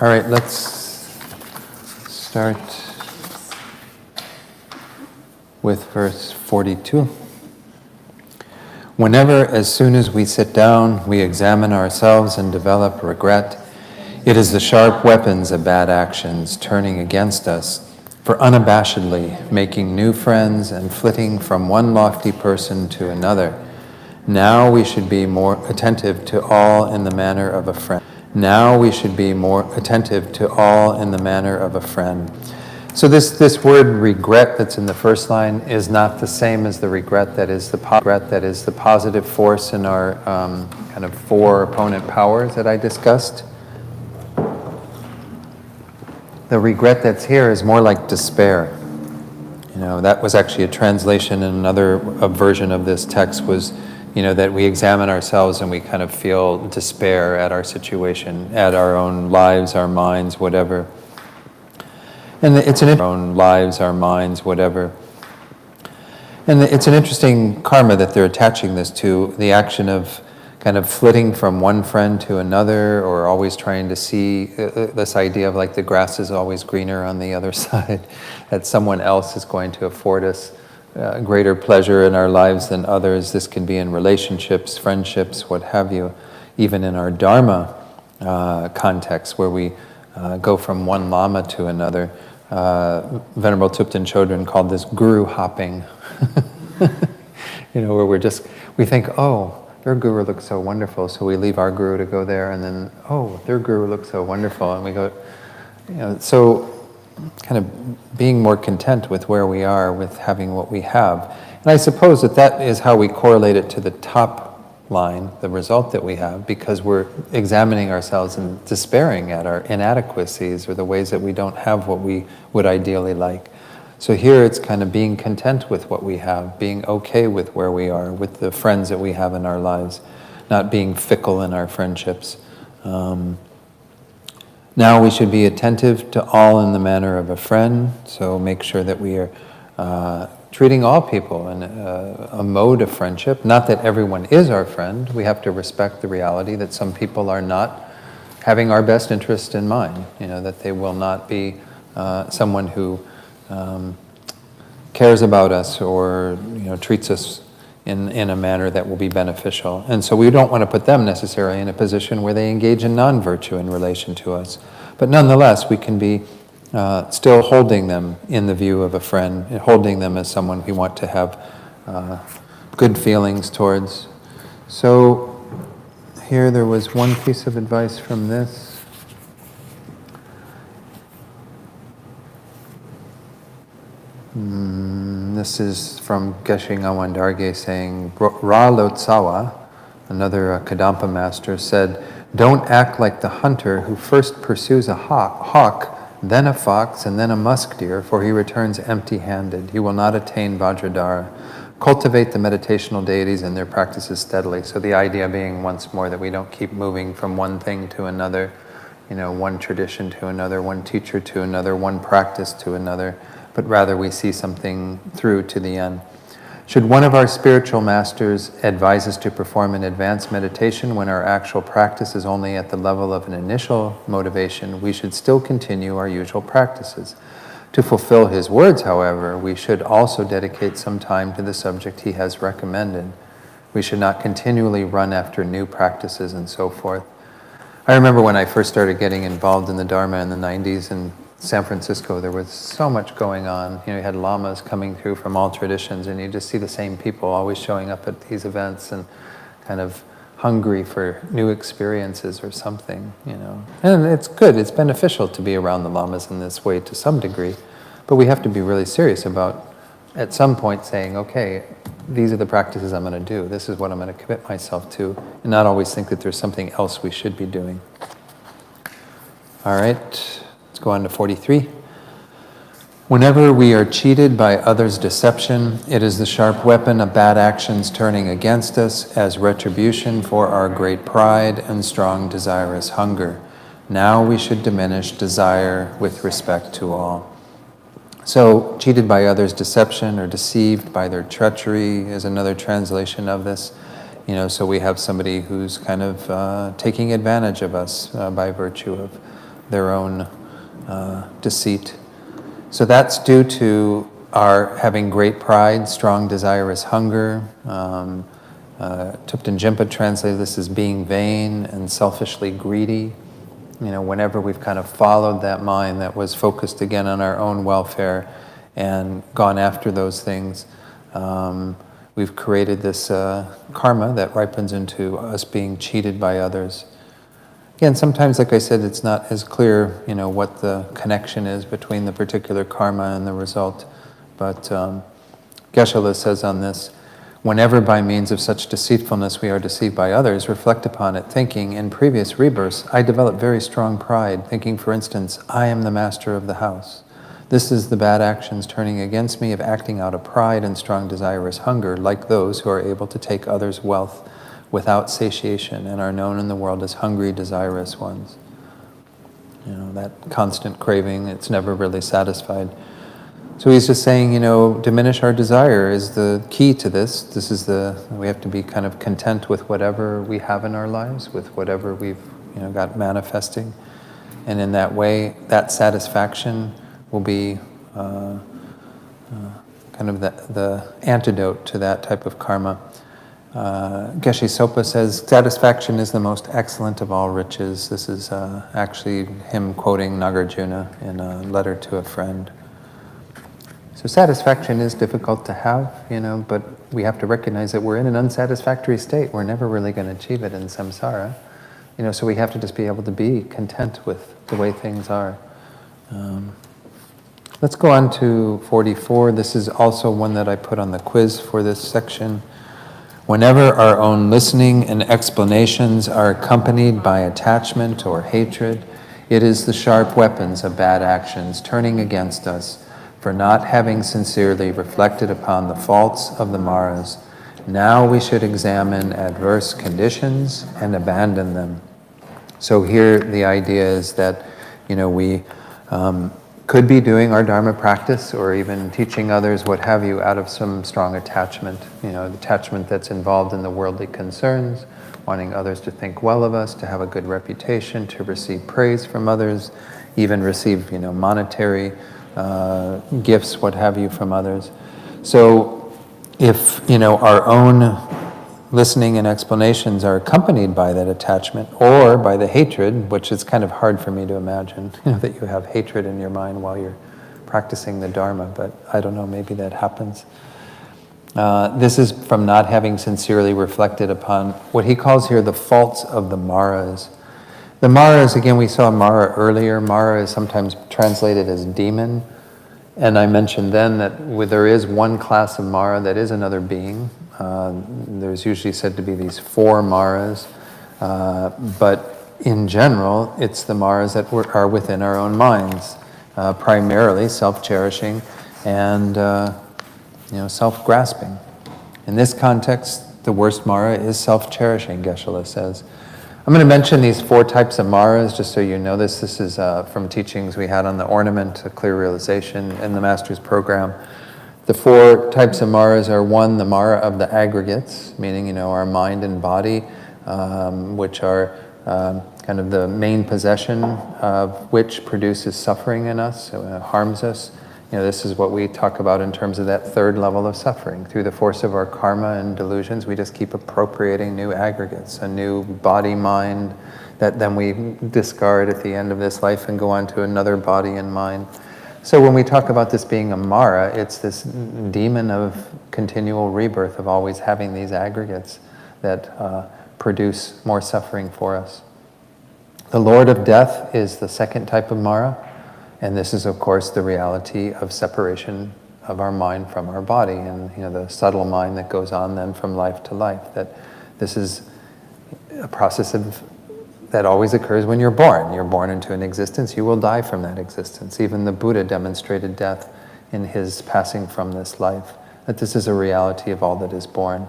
All right, let's start with verse 42. Whenever, as soon as we sit down, we examine ourselves and develop regret, it is the sharp weapons of bad actions turning against us, for unabashedly making new friends and flitting from one lofty person to another. Now we should be more attentive to all in the manner of a friend. Now we should be more attentive to all in the manner of a friend. So this word regret that's in the first line is not the same as the regret that is the positive force in our kind of four opponent powers that I discussed. The regret that's here is more like despair. You know, that was actually a translation in another version of this text was, you know, that we examine ourselves and we kind of feel despair at our situation, at our own lives, our minds, whatever. And it's an interesting karma that they're attaching this to, the action of kind of flitting from one friend to another, or always trying to see this idea of like the grass is always greener on the other side, that someone else is going to afford us greater pleasure in our lives than others. This can be in relationships, friendships, what have you, even in our dharma context where we go from one lama to another. Venerable Thupten Chodron called this guru hopping. You know, where we think, oh, their guru looks so wonderful, so we leave our guru to go there, and then, oh, their guru looks so wonderful, and we go, you know, so kind of being more content with where we are, with having what we have. And I suppose that is how we correlate it to the top line, the result that we have, because we're examining ourselves and despairing at our inadequacies or the ways that we don't have what we would ideally like. So here it's kind of being content with what we have, being okay with where we are, with the friends that we have in our lives, not being fickle in our friendships. Now we should be attentive to all in the manner of a friend, so make sure that we are treating all people in a mode of friendship. Not that everyone is our friend. We have to respect the reality that some people are not having our best interest in mind, you know, that they will not be someone who cares about us or, you know, treats us in a manner that will be beneficial. And so we don't want to put them necessarily in a position where they engage in non-virtue in relation to us. But nonetheless, we can be still holding them in the view of a friend, holding them as someone we want to have good feelings towards. So here there was one piece of advice from this. This is from Geshe Ngawang Dargye saying, Ra Lotsawa, another Kadampa master, said, "Don't act like the hunter who first pursues a hawk, then a fox, and then a musk deer, for he returns empty-handed. He will not attain Vajradhara. Cultivate the meditational deities and their practices steadily." So the idea being, once more, that we don't keep moving from one thing to another, you know, one tradition to another, one teacher to another, one practice to another, but rather we see something through to the end. Should one of our spiritual masters advise us to perform an advanced meditation when our actual practice is only at the level of an initial motivation, we should still continue our usual practices. To fulfill his words, however, we should also dedicate some time to the subject he has recommended. We should not continually run after new practices and so forth. I remember when I first started getting involved in the Dharma in the 90s in San Francisco, there was so much going on. You know, you had lamas coming through from all traditions, and you just see the same people always showing up at these events and kind of hungry for new experiences or something, you know. And it's good, it's beneficial to be around the lamas in this way to some degree, but we have to be really serious about, at some point, saying, okay, these are the practices I'm going to do, this is what I'm going to commit myself to, and not always think that there's something else we should be doing. All right. Let's go on to 43. Whenever we are cheated by others' deception, it is the sharp weapon of bad actions turning against us as retribution for our great pride and strong desirous hunger. Now we should diminish desire with respect to all. So, cheated by others' deception or deceived by their treachery is another translation of this. You know, so we have somebody who's kind of taking advantage of us by virtue of their own deceit. So that's due to our having great pride, strong desirous hunger. Thupten Jinpa translated this as being vain and selfishly greedy. Whenever we've kind of followed that mind that was focused again on our own welfare and gone after those things, we've created this karma that ripens into us being cheated by others. Again, sometimes, like I said, it's not as clear, what the connection is between the particular karma and the result. But Geshe-la says on this, whenever by means of such deceitfulness we are deceived by others, reflect upon it, thinking, in previous rebirths, I developed very strong pride, thinking, for instance, I am the master of the house. This is the bad actions turning against me of acting out of pride and strong desirous hunger, like those who are able to take others' wealth without satiation and are known in the world as hungry, desirous ones. That constant craving, it's never really satisfied. So he's just saying, diminish our desire is the key to this. We have to be kind of content with whatever we have in our lives, with whatever we've, got manifesting. And in that way, that satisfaction will be kind of the antidote to that type of karma. Geshe Sopa says, satisfaction is the most excellent of all riches. This is actually him quoting Nagarjuna in a letter to a friend. So satisfaction is difficult to have, but we have to recognize that we're in an unsatisfactory state. We're never really going to achieve it in samsara. So we have to just be able to be content with the way things are. Let's go on to 44. This is also one that I put on the quiz for this section. Whenever our own listening and explanations are accompanied by attachment or hatred, it is the sharp weapons of bad actions turning against us for not having sincerely reflected upon the faults of the Maras. Now we should examine adverse conditions and abandon them. So here the idea is that, we could be doing our dharma practice or even teaching others, what have you, out of some strong attachment, the attachment that's involved in the worldly concerns, wanting others to think well of us, to have a good reputation, to receive praise from others, even receive, monetary gifts, what have you, from others. So if, our own listening and explanations are accompanied by that attachment or by the hatred, which is kind of hard for me to imagine, that you have hatred in your mind while you're practicing the Dharma, but I don't know, maybe that happens. This is from not having sincerely reflected upon what he calls here the faults of the Maras. The Maras, again, we saw Mara earlier. Mara is sometimes translated as demon. And I mentioned then that there is one class of Mara that is another being. There's usually said to be these 4 Maras. But in general, it's the Maras that are within our own minds. Primarily self-cherishing and self-grasping. In this context, the worst Mara is self-cherishing, Geshe-la says. I'm going to mention these 4 types of Maras, just so you know this. This is from teachings we had on the ornament, a clear realization in the Master's program. The 4 types of Maras are 1, the Mara of the aggregates, meaning, our mind and body, which are kind of the main possession of which produces suffering in us, so it harms us. This is what we talk about in terms of that 3rd level of suffering. Through the force of our karma and delusions, we just keep appropriating new aggregates, a new body, mind, that then we discard at the end of this life and go on to another body and mind. So when we talk about this being a Mara, it's this demon of continual rebirth, of always having these aggregates that produce more suffering for us. The Lord of Death is the 2nd type of Mara. And this is, of course, the reality of separation of our mind from our body, and the subtle mind that goes on then from life to life. That this is a process that always occurs when you're born. You're born into an existence, you will die from that existence. Even the Buddha demonstrated death in his passing from this life, that this is a reality of all that is born.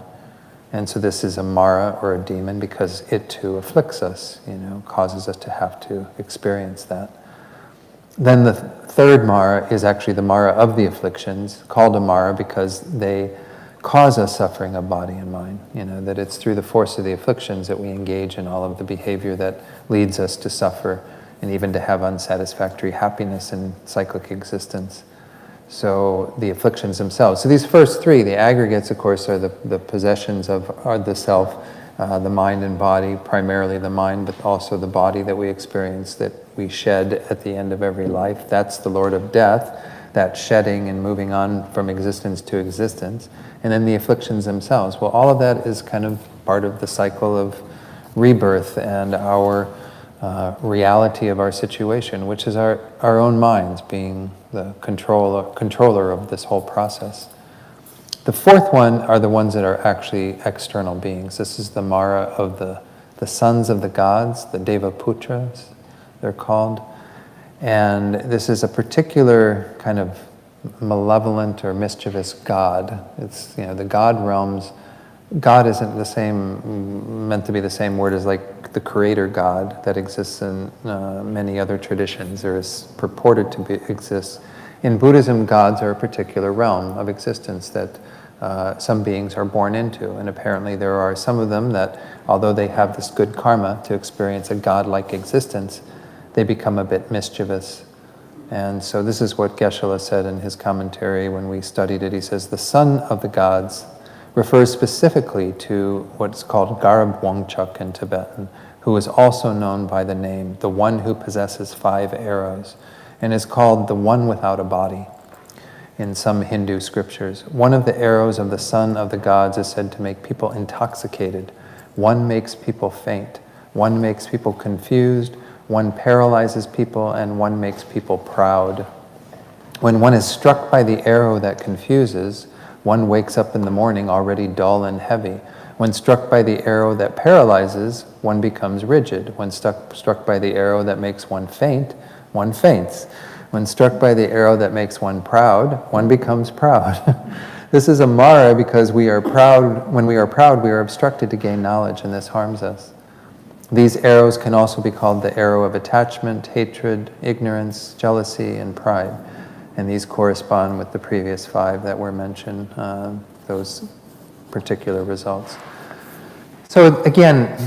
And so this is a Mara or a demon because it too afflicts us, causes us to have to experience that. Then the 3rd Mara is actually the Mara of the afflictions, called a Mara because they cause us suffering of body and mind. That it's through the force of the afflictions that we engage in all of the behavior that leads us to suffer and even to have unsatisfactory happiness in cyclic existence. So the afflictions themselves. So these first three, the aggregates, of course, are the possessions of the self, the mind and body, primarily the mind, but also the body that we experience, that we shed at the end of every life. That's the Lord of Death, that shedding and moving on from existence to existence. And then the afflictions themselves. Well, all of that is kind of part of the cycle of rebirth and our reality of our situation, which is our own minds being the controller of this whole process. The fourth one are the ones that are actually external beings. This is the Mara of the sons of the gods, the Devaputras, they're called. And this is a particular kind of malevolent or mischievous god. It's, the god realms. God isn't meant to be the same word as like the creator God that exists in many other traditions, or is purported to exist. In Buddhism, gods are a particular realm of existence that some beings are born into, and apparently there are some of them that, although they have this good karma to experience a god-like existence, they become a bit mischievous. And so this is what Geshe-la said in his commentary when we studied it. He says, the son of the gods refers specifically to what's called Garab Wangchuk in Tibetan, who is also known by the name, the one who possesses 5 arrows, and is called the one without a body in some Hindu scriptures. One of the arrows of the son of the gods is said to make people intoxicated. One makes people faint. One makes people confused. One paralyzes people, and one makes people proud. When one is struck by the arrow that confuses, one wakes up in the morning already dull and heavy. When struck by the arrow that paralyzes, one becomes rigid. When struck by the arrow that makes one faints. When struck by the arrow that makes one proud, one becomes proud. This is a Mara because we are proud. When we are proud, we are obstructed to gain knowledge, and this harms us. These arrows can also be called the arrow of attachment, hatred, ignorance, jealousy, and pride. And these correspond with the previous 5 that were mentioned, those particular results. So again,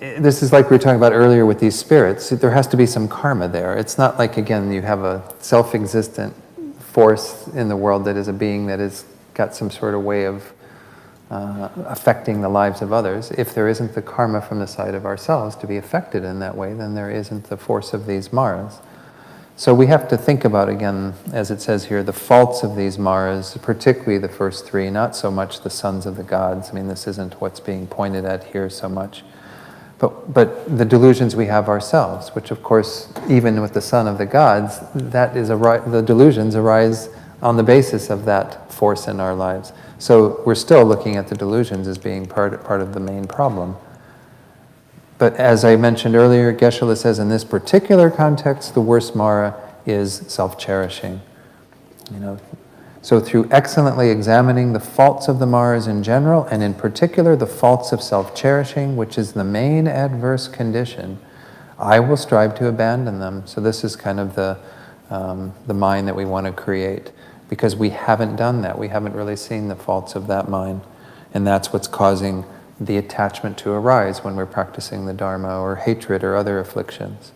this is like we were talking about earlier with these spirits. There has to be some karma there. It's not like, again, you have a self-existent force in the world that is a being that has got some sort of way of affecting the lives of others. If there isn't the karma from the side of ourselves to be affected in that way, then there isn't the force of these maras. So we have to think about, again, as it says here, the faults of these maras, particularly the first 3, not so much the sons of the gods. I mean, this isn't what's being pointed at here so much. But the delusions we have ourselves, which of course, even with the son of the gods, the delusions arise on the basis of that force in our lives. So we're still looking at the delusions as being part of the main problem. But as I mentioned earlier, Geshe-la says in this particular context, the worst Mara is self-cherishing. So through excellently examining the faults of the Maras in general, and in particular the faults of self-cherishing, which is the main adverse condition, I will strive to abandon them. So this is kind of the mind that we want to create, because we haven't done that. We haven't really seen the faults of that mind, and that's what's causing the attachment to arise when we're practicing the Dharma, or hatred or other afflictions.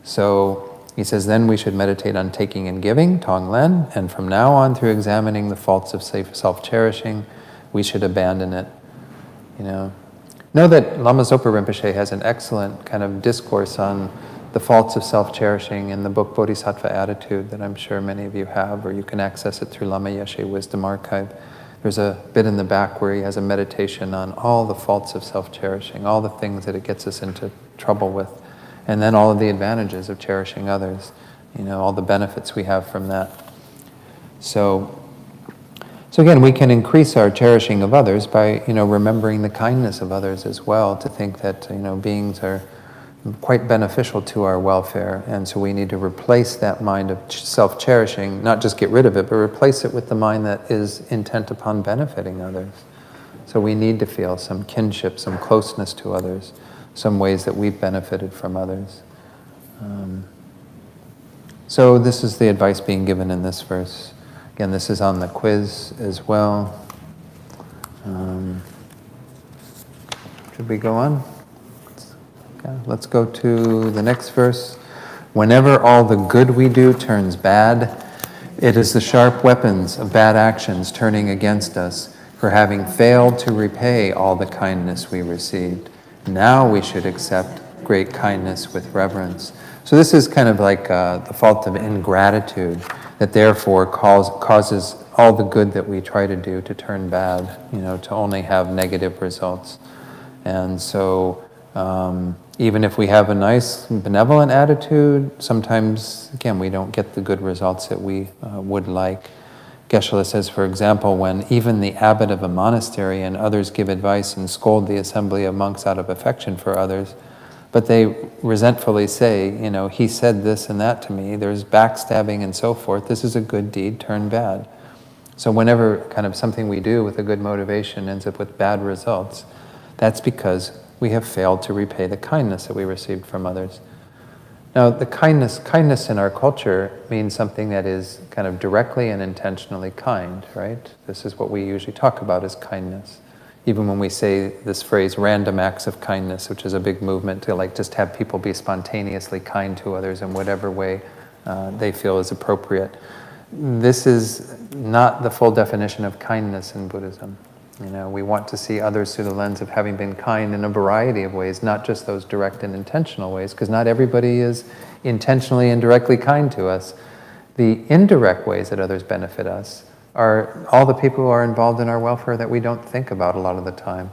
So he says, then we should meditate on taking and giving, Tonglen, and from now on, through examining the faults of self-cherishing, we should abandon it. Know that Lama Zopa Rinpoche has an excellent kind of discourse on the faults of self-cherishing in the book Bodhisattva Attitude that I'm sure many of you have, or you can access it through Lama Yeshe Wisdom Archive. There's a bit in the back where he has a meditation on all the faults of self-cherishing, all the things that it gets us into trouble with, and then all of the advantages of cherishing others, all the benefits we have from that. So again, we can increase our cherishing of others by, remembering the kindness of others as well, to think that, beings are quite beneficial to our welfare, and so we need to replace that mind of self-cherishing, not just get rid of it, but replace it with the mind that is intent upon benefiting others. So we need to feel some kinship, some closeness to others, some ways that we've benefited from others. So this is the advice being given in this verse. Again, this is on the quiz as well. Should we go on? Let's go to the next verse. Whenever all the good we do turns bad, it is the sharp weapons of bad actions turning against us for having failed to repay all the kindness we received. Now we should accept great kindness with reverence. So this is kind of like the fault of ingratitude that therefore causes all the good that we try to do to turn bad, to only have negative results. And so even if we have a nice benevolent attitude, sometimes, again, we don't get the good results that we would like. Geshe-la says, for example, when even the abbot of a monastery and others give advice and scold the assembly of monks out of affection for others, but they resentfully say, he said this and that to me, there's backstabbing and so forth, this is a good deed turned bad. So whenever kind of something we do with a good motivation ends up with bad results, that's because we have failed to repay the kindness that we received from others. Now, the kindness in our culture means something that is kind of directly and intentionally kind, right? This is what we usually talk about as kindness. Even when we say this phrase, random acts of kindness, which is a big movement to just have people be spontaneously kind to others in whatever way they feel is appropriate. This is not the full definition of kindness in Buddhism. We want to see others through the lens of having been kind in a variety of ways, not just those direct and intentional ways, because not everybody is intentionally and directly kind to us. The indirect ways that others benefit us are all the people who are involved in our welfare that we don't think about a lot of the time,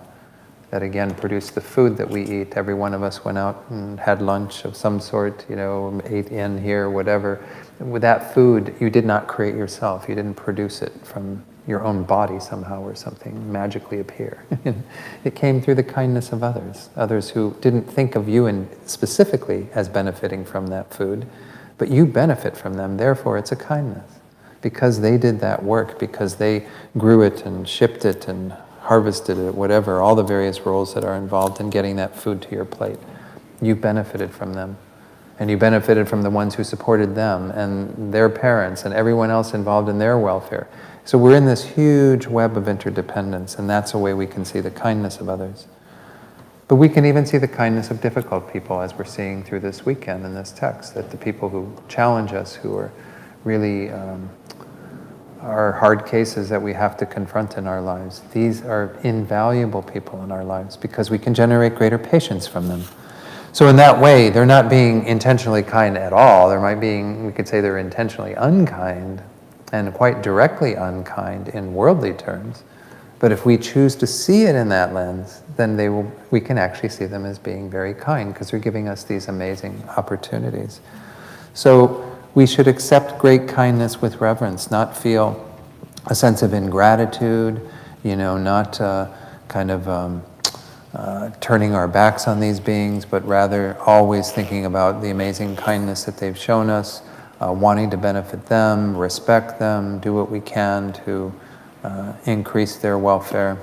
that again produce the food that we eat. Every one of us went out and had lunch of some sort, ate in here, whatever. With that food, you did not create yourself. You didn't produce it from your own body somehow or something magically appear. It came through the kindness of others who didn't think of you specifically as benefiting from that food, but you benefit from them, therefore it's a kindness. Because they did that work, because they grew it and shipped it and harvested it, whatever, all the various roles that are involved in getting that food to your plate. You benefited from them. And you benefited from the ones who supported them and their parents and everyone else involved in their welfare. So we're in this huge web of interdependence, and that's a way we can see the kindness of others. But we can even see the kindness of difficult people, as we're seeing through this weekend in this text, that the people who challenge us, who are really are hard cases that we have to confront in our lives. These are invaluable people in our lives because we can generate greater patience from them. So in that way, they're not being intentionally kind at all. We could say they're intentionally unkind, and quite directly unkind in worldly terms. But if we choose to see it in that lens, then we can actually see them as being very kind because they're giving us these amazing opportunities. So we should accept great kindness with reverence, not feel a sense of ingratitude, not turning our backs on these beings, but rather always thinking about the amazing kindness that they've shown us, wanting to benefit them, respect them, do what we can to increase their welfare.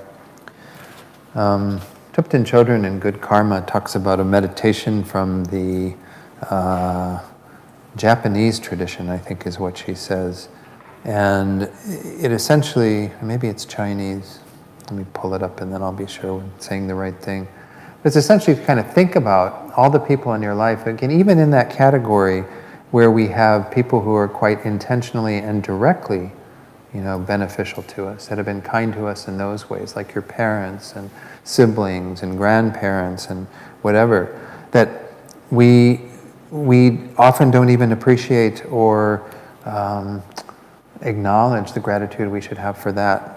Tibetan Children in Good Karma talks about a meditation from the Japanese tradition, I think is what she says. And it essentially, maybe it's Chinese, let me pull it up and then I'll be sure I'm saying the right thing. But it's essentially to kind of think about all the people in your life, again, even in that category where we have people who are quite intentionally and directly, beneficial to us, that have been kind to us in those ways, like your parents and siblings and grandparents and whatever, that we often don't even appreciate or acknowledge the gratitude we should have for that.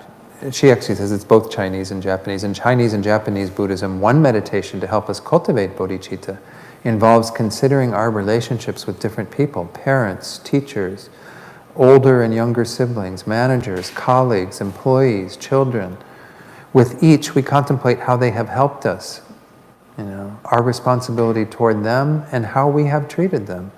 She actually says it's both Chinese and Japanese. In Chinese and Japanese Buddhism, one meditation to help us cultivate bodhicitta involves considering our relationships with different people, parents, teachers, older and younger siblings, managers, colleagues, employees, children. With each, we contemplate how they have helped us, our responsibility toward them and how we have treated them.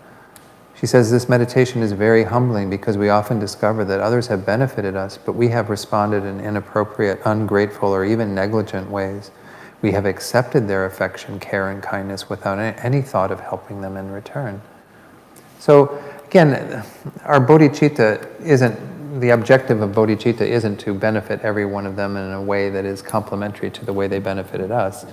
She says this meditation is very humbling because we often discover that others have benefited us, but we have responded in inappropriate, ungrateful, or even negligent ways. We have accepted their affection, care, and kindness without any thought of helping them in return. So again, our bodhicitta the objective of bodhicitta isn't to benefit every one of them in a way that is complementary to the way they benefited us.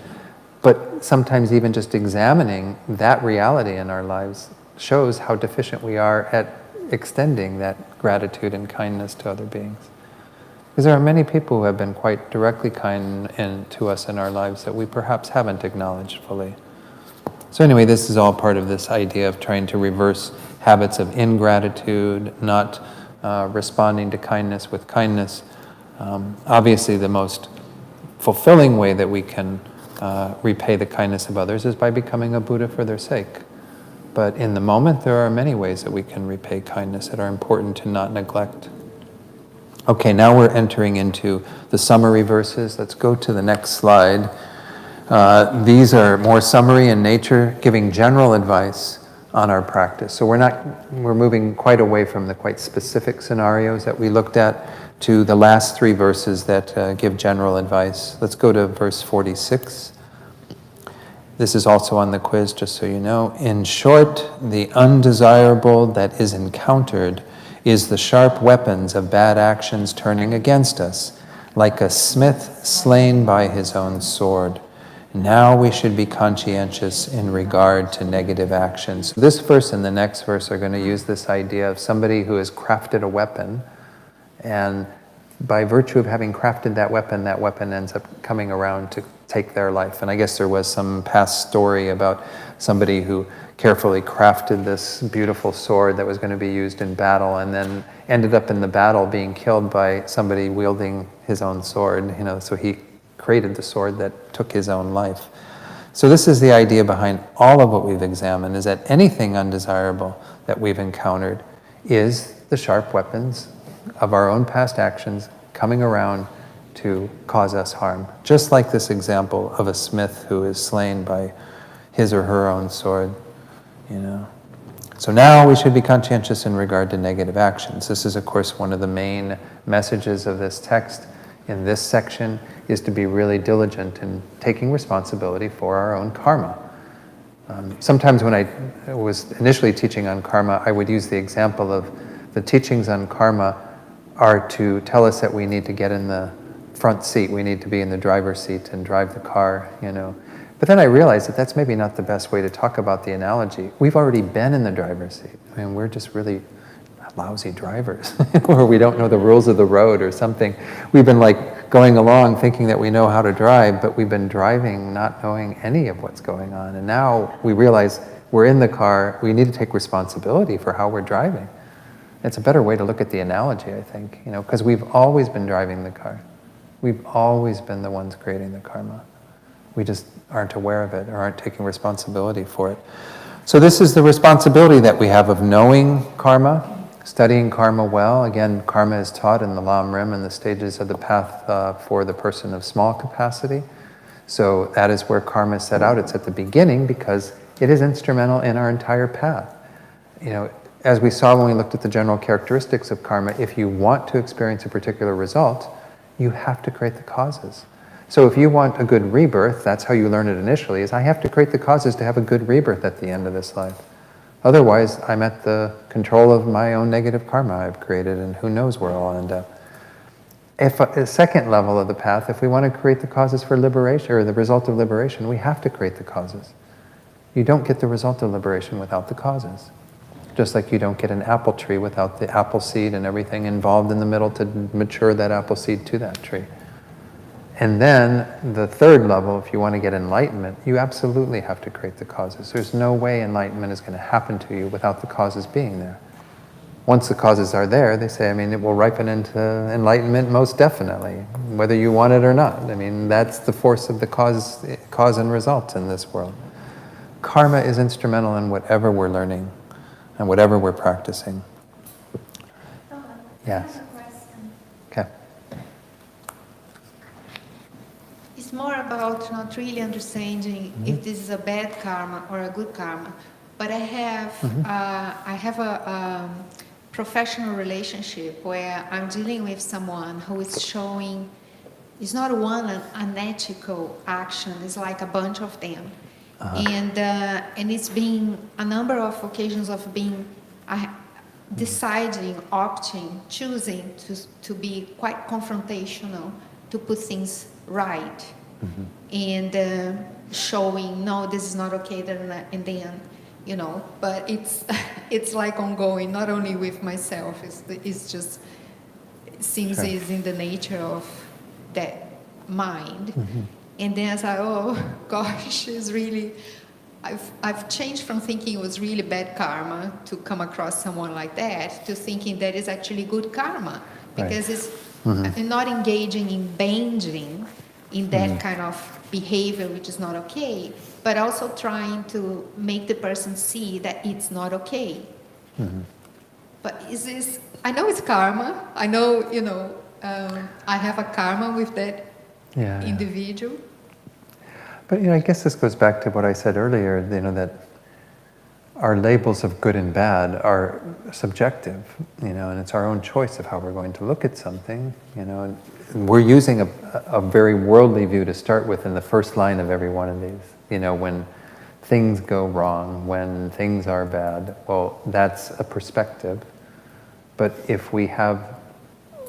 But sometimes even just examining that reality in our lives shows how deficient we are at extending that gratitude and kindness to other beings. Because there are many people who have been quite directly kind to us in our lives that we perhaps haven't acknowledged fully. So anyway, this is all part of this idea of trying to reverse habits of ingratitude, not responding to kindness with kindness. Obviously, the most fulfilling way that we can repay the kindness of others is by becoming a Buddha for their sake. But in the moment, there are many ways that we can repay kindness that are important to not neglect. Okay, now we're entering into the summary verses. Let's go to the next slide. These are more summary in nature, giving general advice on our practice. So we're moving quite away from the quite specific scenarios that we looked at to the last 3 verses that give general advice. Let's go to verse 46. This is also on the quiz, just so you know. In short, the undesirable that is encountered is the sharp weapons of bad actions turning against us, like a smith slain by his own sword. Now we should be conscientious in regard to negative actions. This verse and the next verse are going to use this idea of somebody who has crafted a weapon, and by virtue of having crafted that weapon ends up coming around to take their life. And I guess there was some past story about somebody who carefully crafted this beautiful sword that was going to be used in battle, and then ended up in the battle being killed by somebody wielding his own sword. So he created the sword that took his own life. So this is the idea behind all of what we've examined, is that anything undesirable that we've encountered is the sharp weapons of our own past actions coming around to cause us harm. Just like this example of a smith who is slain by his or her own sword, So now we should be conscientious in regard to negative actions. This is, of course, one of the main messages of this text in this section, is to be really diligent in taking responsibility for our own karma. Sometimes when I was initially teaching on karma, I would use the example of the teachings on karma are to tell us that we need to get in the front seat, we need to be in the driver's seat and drive the car, But then I realized that that's maybe not the best way to talk about the analogy. We've already been in the driver's seat. We're just really lousy drivers, or we don't know the rules of the road or something. We've been going along thinking that we know how to drive, but we've been driving not knowing any of what's going on. And now we realize we're in the car, we need to take responsibility for how we're driving. It's a better way to look at the analogy, I think, because we've always been driving the car. We've always been the ones creating the karma. We just aren't aware of it or aren't taking responsibility for it. So this is the responsibility that we have of knowing karma, studying karma well. Again, karma is taught in the Lam Rim and the stages of the path for the person of small capacity. So that is where karma is set out. It's at the beginning because it is instrumental in our entire path. As we saw when we looked at the general characteristics of karma, if you want to experience a particular result, you have to create the causes. So if you want a good rebirth, that's how you learn it initially, is I have to create the causes to have a good rebirth at the end of this life. Otherwise, I'm at the control of my own negative karma I've created, and who knows where I'll end up. If a second level of the path, if we want to create the causes for liberation, or the result of liberation, we have to create the causes. You don't get the result of liberation without the causes. Just like you don't get an apple tree without the apple seed and everything involved in the middle to mature that apple seed to that tree. And then the third level, if you want to get enlightenment, you absolutely have to create the causes. There's no way enlightenment is going to happen to you without the causes being there. Once the causes are there, they say, it will ripen into enlightenment most definitely, whether you want it or not. That's the force of the cause and result in this world. Karma is instrumental in whatever we're learning and whatever we're practicing. Yes. Okay. It's more about not really understanding if this is a bad karma or a good karma. But I have a professional relationship where I'm dealing with someone who is showing, it's not one unethical action, it's like a bunch of them. And it's been a number of occasions of being deciding, opting, choosing to be quite confrontational, to put things right, and showing, no, this is not okay, and then but it's it's like ongoing, not only with myself. It's just seems Sure. is in the nature of that mind. And then I was like, oh gosh, it's really, I've changed from thinking it was really bad karma to come across someone like that to thinking that is actually good karma, because it's not engaging in binging in that kind of behavior, which is not okay, but also trying to make the person see that it's not okay. But is this, I know it's karma, I know, I have a karma with that individual. But I guess this goes back to what I said earlier, that our labels of good and bad are subjective, and it's our own choice of how we're going to look at something, and we're using a very worldly view to start with in the first line of every one of these. When things go wrong, when things are bad, well, that's a perspective. But if we have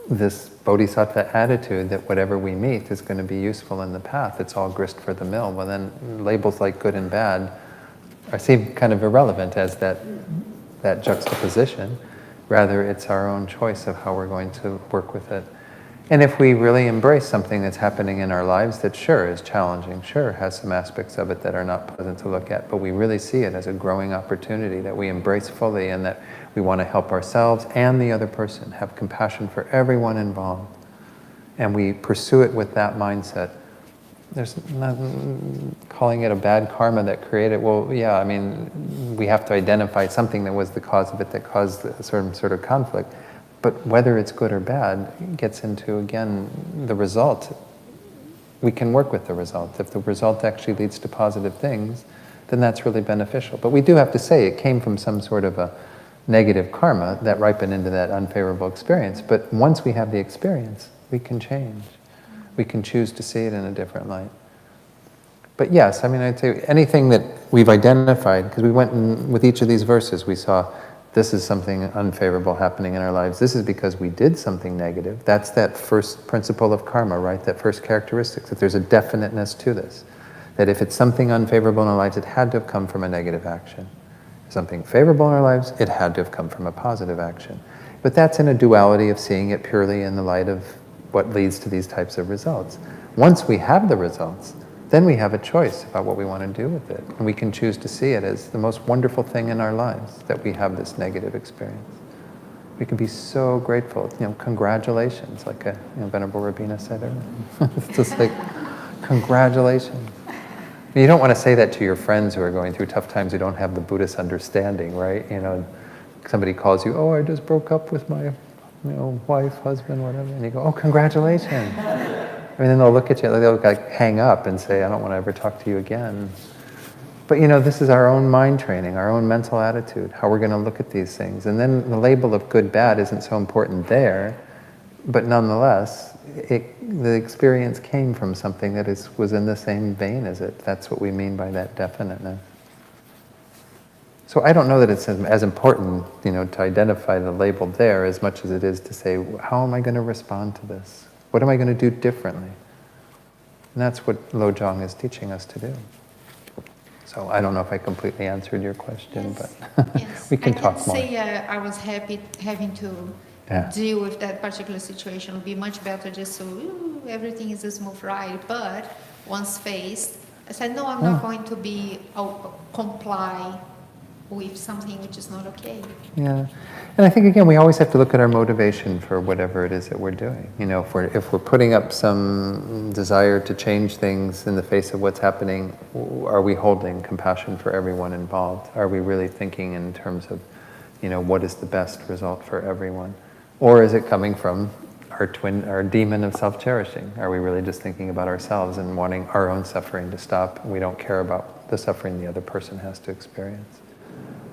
this bodhisattva attitude that whatever we meet is going to be useful in the path, it's all grist for the mill, well then labels like good and bad seem kind of irrelevant as that juxtaposition. Rather, it's our own choice of how we're going to work with it. And if we really embrace something that's happening in our lives that sure is challenging, sure has some aspects of it that are not pleasant to look at, but we really see it as a growing opportunity that we embrace fully, and that we want to help ourselves and the other person, have compassion for everyone involved, and we pursue it with that mindset. There's not calling it a bad karma that created, well, yeah, I mean, we have to identify something that was the cause of it that caused some sort of conflict. But whether it's good or bad gets into, again, the result. We can work with the result. If the result actually leads to positive things, then that's really beneficial. But we do have to say it came from some sort of a negative karma that ripened into that unfavorable experience. But once we have the experience, we can change. We can choose to see it in a different light. But yes, I mean, I'd say anything that we've identified, because we went with each of these verses, we saw this is something unfavorable happening in our lives. This is because we did something negative. That's that first principle of karma, right? That first characteristic, that there's a definiteness to this. That if it's something unfavorable in our lives, it had to have come from a negative action. Something favorable in our lives, it had to have come from a positive action. But that's in a duality of seeing it purely in the light of what leads to these types of results. Once we have the results, then we have a choice about what we want to do with it. And we can choose to see it as the most wonderful thing in our lives, that we have this negative experience. We can be so grateful. Congratulations, like Venerable Rabina said earlier. It's just like, congratulations. You don't want to say that to your friends who are going through tough times who don't have the Buddhist understanding, right? Somebody calls you, oh, I just broke up with my wife, husband, whatever. And you go, oh, congratulations. And then they'll look at you, they'll hang up and say, I don't want to ever talk to you again. But this is our own mind training, our own mental attitude, how we're going to look at these things. And then the label of good, bad isn't so important there, but nonetheless, the experience came from something that was in the same vein as it. That's what we mean by that definiteness. So I don't know that it's as important, to identify the label there as much as it is to say, how am I going to respond to this? What am I going to do differently? And that's what Lojong is teaching us to do. So I don't know if I completely answered your question, Yes. but Yes. we can talk more. I can say I was happy having to deal with that particular situation. It would be much better just so everything is a smooth ride. But once faced, I said, no, I'm not going to comply with something which is not okay. Yeah, and I think again we always have to look at our motivation for whatever it is that we're doing. If we're putting up some desire to change things in the face of what's happening, are we holding compassion for everyone involved? Are we really thinking in terms of, what is the best result for everyone, or is it coming from our demon of self-cherishing? Are we really just thinking about ourselves and wanting our own suffering to stop, and we don't care about the suffering the other person has to experience?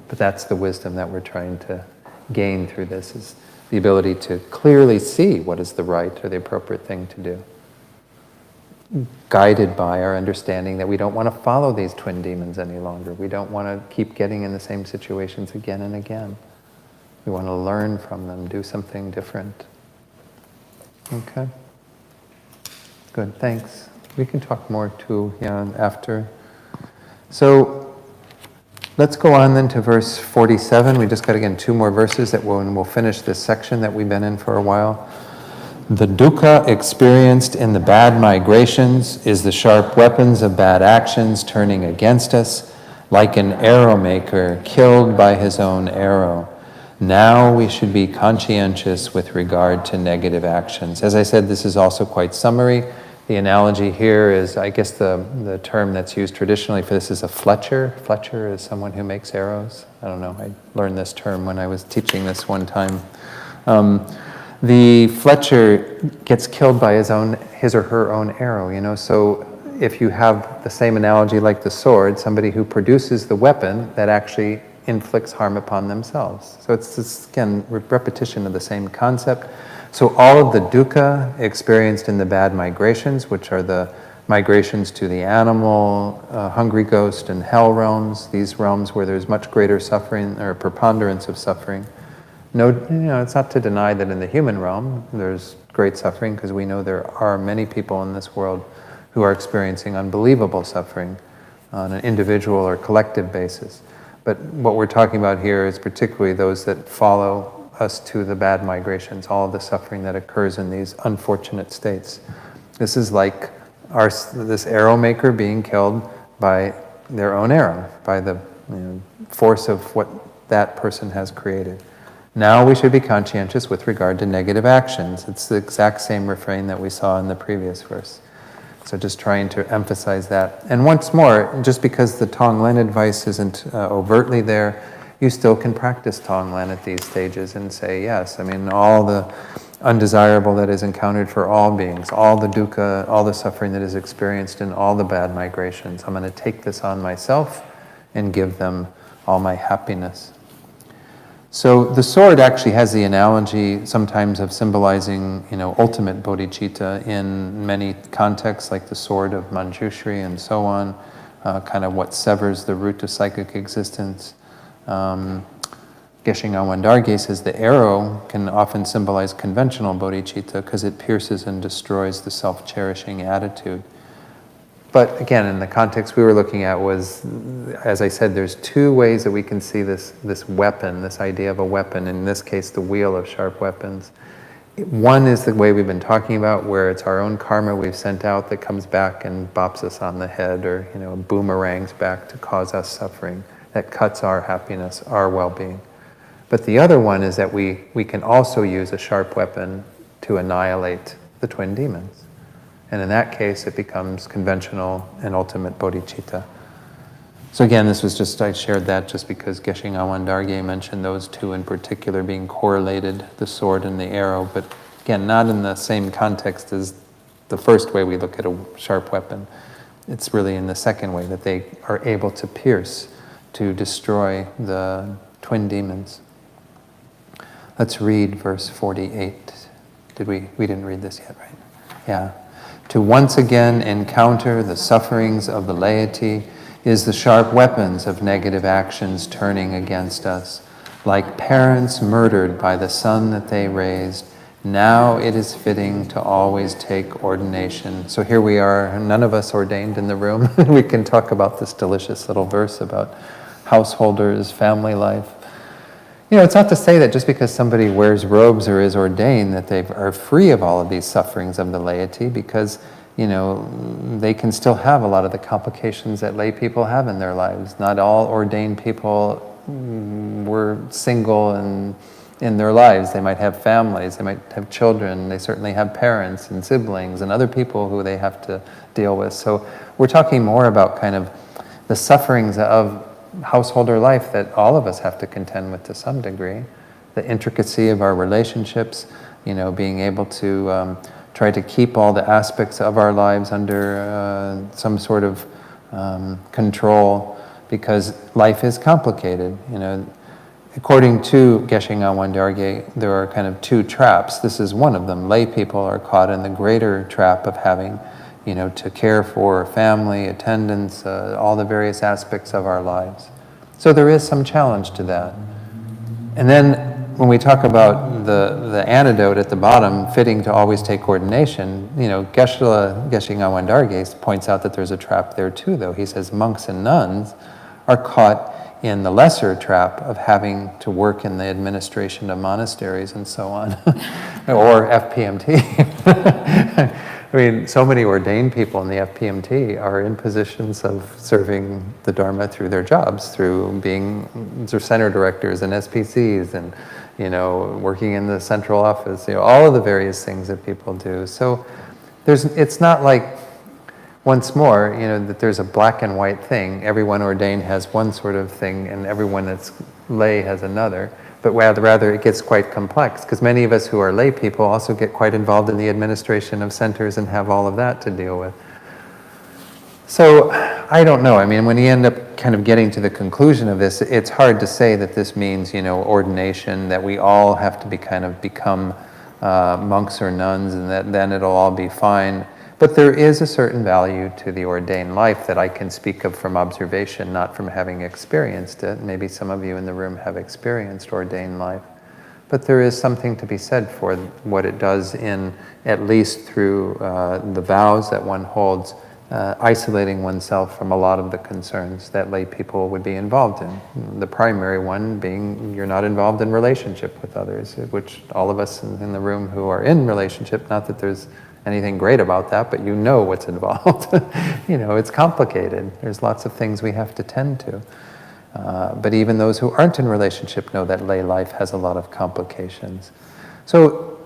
But that's the wisdom that we're trying to gain through this, is the ability to clearly see what is the right or the appropriate thing to do. Guided by our understanding that we don't want to follow these twin demons any longer. We don't want to keep getting in the same situations again and again. We want to learn from them, do something different. Okay? Good, thanks. We can talk more too, after. So, Let's go on then to verse 47. We just got, again, 2 more verses and we'll finish this section that we've been in for a while. The dukkha experienced in the bad migrations is the sharp weapons of bad actions turning against us, like an arrow maker killed by his own arrow. Now we should be conscientious with regard to negative actions. As I said, this is also quite summary. The analogy here is, I guess the term that's used traditionally for this is a fletcher. Fletcher is someone who makes arrows. I don't know, I learned this term when I was teaching this one time. The fletcher gets killed by his or her own arrow, so if you have the same analogy like the sword, somebody who produces the weapon that actually inflicts harm upon themselves. So it's this, again, repetition of the same concept. So all of the dukkha experienced in the bad migrations, which are the migrations to the animal, hungry ghost, and hell realms, these realms where there's much greater suffering or preponderance of suffering. No, it's not to deny that in the human realm there's great suffering, because we know there are many people in this world who are experiencing unbelievable suffering on an individual or collective basis. But what we're talking about here is particularly those that follow us to the bad migrations, all of the suffering that occurs in these unfortunate states. This is like this arrow maker being killed by their own arrow, by the force of what that person has created. Now we should be conscientious with regard to negative actions. It's the exact same refrain that we saw in the previous verse. So just trying to emphasize that. And once more, just because the Tonglen advice isn't overtly there, you still can practice Tonglen at these stages and say, yes, all the undesirable that is encountered for all beings, all the dukkha, all the suffering that is experienced in all the bad migrations. I'm going to take this on myself and give them all my happiness. So the sword actually has the analogy sometimes of symbolizing, ultimate bodhicitta in many contexts, like the sword of Manjushri and so on, kind of what severs the root of psychic existence. Geshe Ngawang Dargye says the arrow can often symbolize conventional bodhicitta because it pierces and destroys the self-cherishing attitude. But again, in the context we were looking at was, as I said, there's 2 ways that we can see this weapon, this idea of a weapon, in this case the wheel of sharp weapons. One is the way we've been talking about, where it's our own karma we've sent out that comes back and bops us on the head, or boomerangs back to cause us suffering, that cuts our happiness, our well-being. But the other one is that we can also use a sharp weapon to annihilate the twin demons. And in that case, it becomes conventional and ultimate bodhicitta. So again, this was just, I shared that just because Geshe Ngawang Dargye mentioned those 2 in particular being correlated, the sword and the arrow, but again, not in the same context as the first way we look at a sharp weapon. It's really in the second way that they are able to pierce, to destroy the twin demons. Let's read verse 48. We didn't read this yet, right? Yeah. To once again encounter the sufferings of the laity is the sharp weapons of negative actions turning against us. Like parents murdered by the son that they raised, now it is fitting to always take ordination. So here we are, none of us ordained in the room. We can talk about this delicious little verse about householders, family life. It's not to say that just because somebody wears robes or is ordained that they are free of all of these sufferings of the laity, because, they can still have a lot of the complications that lay people have in their lives. Not all ordained people were single and in their lives. They might have families, they might have children, they certainly have parents and siblings and other people who they have to deal with. So we're talking more about kind of the sufferings of householder life that all of us have to contend with to some degree. The intricacy of our relationships, being able to try to keep all the aspects of our lives under some sort of control, because life is complicated. According to Geshe Ngawang Dargye, there are kind of 2 traps. This is one of them. Lay people are caught in the greater trap of having to care for family, attendance, all the various aspects of our lives. So there is some challenge to that. And then when we talk about the antidote at the bottom, fitting to always take ordination, Geshe Ngawang Dargye points out that there's a trap there too, though. He says monks and nuns are caught in the lesser trap of having to work in the administration of monasteries and so on, or FPMT. I mean, so many ordained people in the FPMT are in positions of serving the Dharma through their jobs, through being center directors and SPCs and, working in the central office, all of the various things that people do. So it's not like, once more, that there's a black and white thing. Everyone ordained has one sort of thing and everyone that's lay has another. But rather it gets quite complex, because many of us who are lay people also get quite involved in the administration of centers and have all of that to deal with. So I don't know. I mean, when you end up kind of getting to the conclusion of this, it's hard to say that this means, ordination, that we all have to become monks or nuns and that then it'll all be fine. But there is a certain value to the ordained life that I can speak of from observation, not from having experienced it. Maybe some of you in the room have experienced ordained life. But there is something to be said for what it does in, at least through the vows that one holds, isolating oneself from a lot of the concerns that lay people would be involved in. The primary one being you're not involved in relationship with others, which all of us in the room who are in relationship, not that there's anything great about that, but what's involved. It's complicated. There's lots of things we have to tend to. But even those who aren't in relationship know that lay life has a lot of complications. So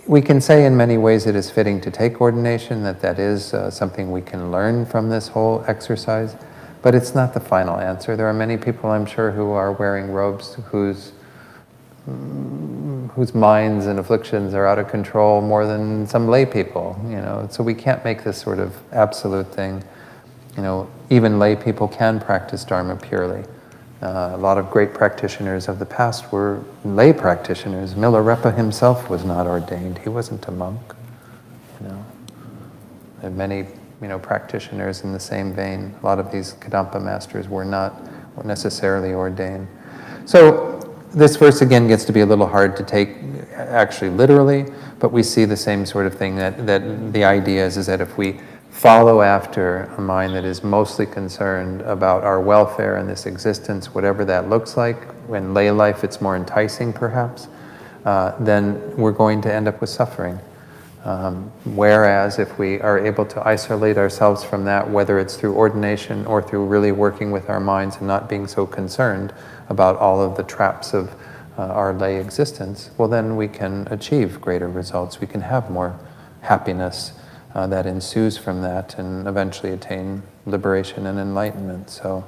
we can say in many ways it is fitting to take ordination, that is something we can learn from this whole exercise, but it's not the final answer. There are many people, I'm sure, who are wearing robes whose minds and afflictions are out of control more than some lay people, So we can't make this sort of absolute thing. Even lay people can practice Dharma purely. A lot of great practitioners of the past were lay practitioners. Milarepa himself was not ordained. He wasn't a monk. There are many, practitioners in the same vein. A lot of these Kadampa masters were not necessarily ordained. So this verse again gets to be a little hard to take actually literally, but we see the same sort of thing, that the idea is that if we follow after a mind that is mostly concerned about our welfare in this existence, whatever that looks like, when lay life it's more enticing perhaps, then we're going to end up with suffering. Whereas if we are able to isolate ourselves from that, whether it's through ordination or through really working with our minds and not being so concerned about all of the traps of our lay existence, well then we can achieve greater results. We can have more happiness that ensues from that and eventually attain liberation and enlightenment. So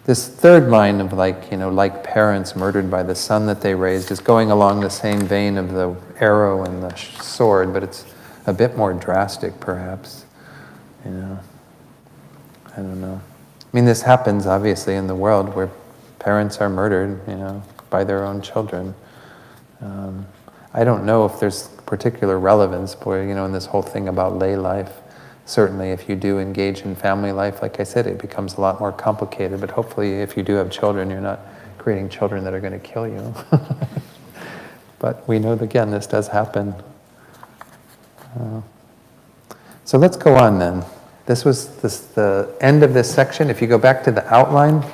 this third line of like parents murdered by the son that they raised is going along the same vein of the arrow and the sword, but it's a bit more drastic perhaps. I don't know. I mean, this happens obviously in the world where parents are murdered, by their own children. I don't know if there's particular relevance, in this whole thing about lay life. Certainly if you do engage in family life, like I said, it becomes a lot more complicated, but hopefully if you do have children, you're not creating children that are going to kill you. But we know that, again, this does happen. So let's go on then. This was the end of this section. If you go back to the outline,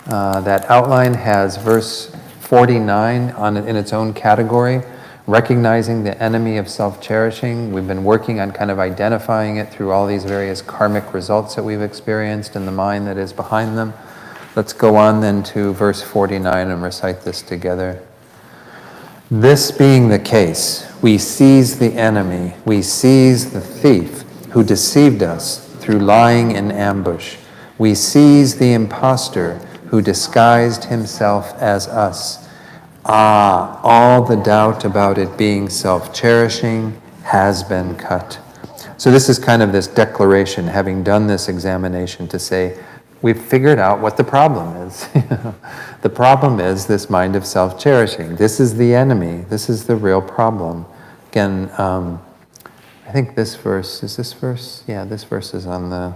that outline has verse 49 in its own category, recognizing the enemy of self-cherishing. We've been working on kind of identifying it through all these various karmic results that we've experienced and the mind that is behind them. Let's go on then to verse 49 and recite this together. This being the case, we seize the enemy, we seize the thief who deceived us through lying in ambush. We seize the impostor who disguised himself as us. Ah, all the doubt about it being self-cherishing has been cut. So this is kind of this declaration, having done this examination, to say, we've figured out what the problem is. The problem is this mind of self-cherishing. This is the enemy. This is the real problem. Again, I think this verse, is this verse? Yeah, this verse is on the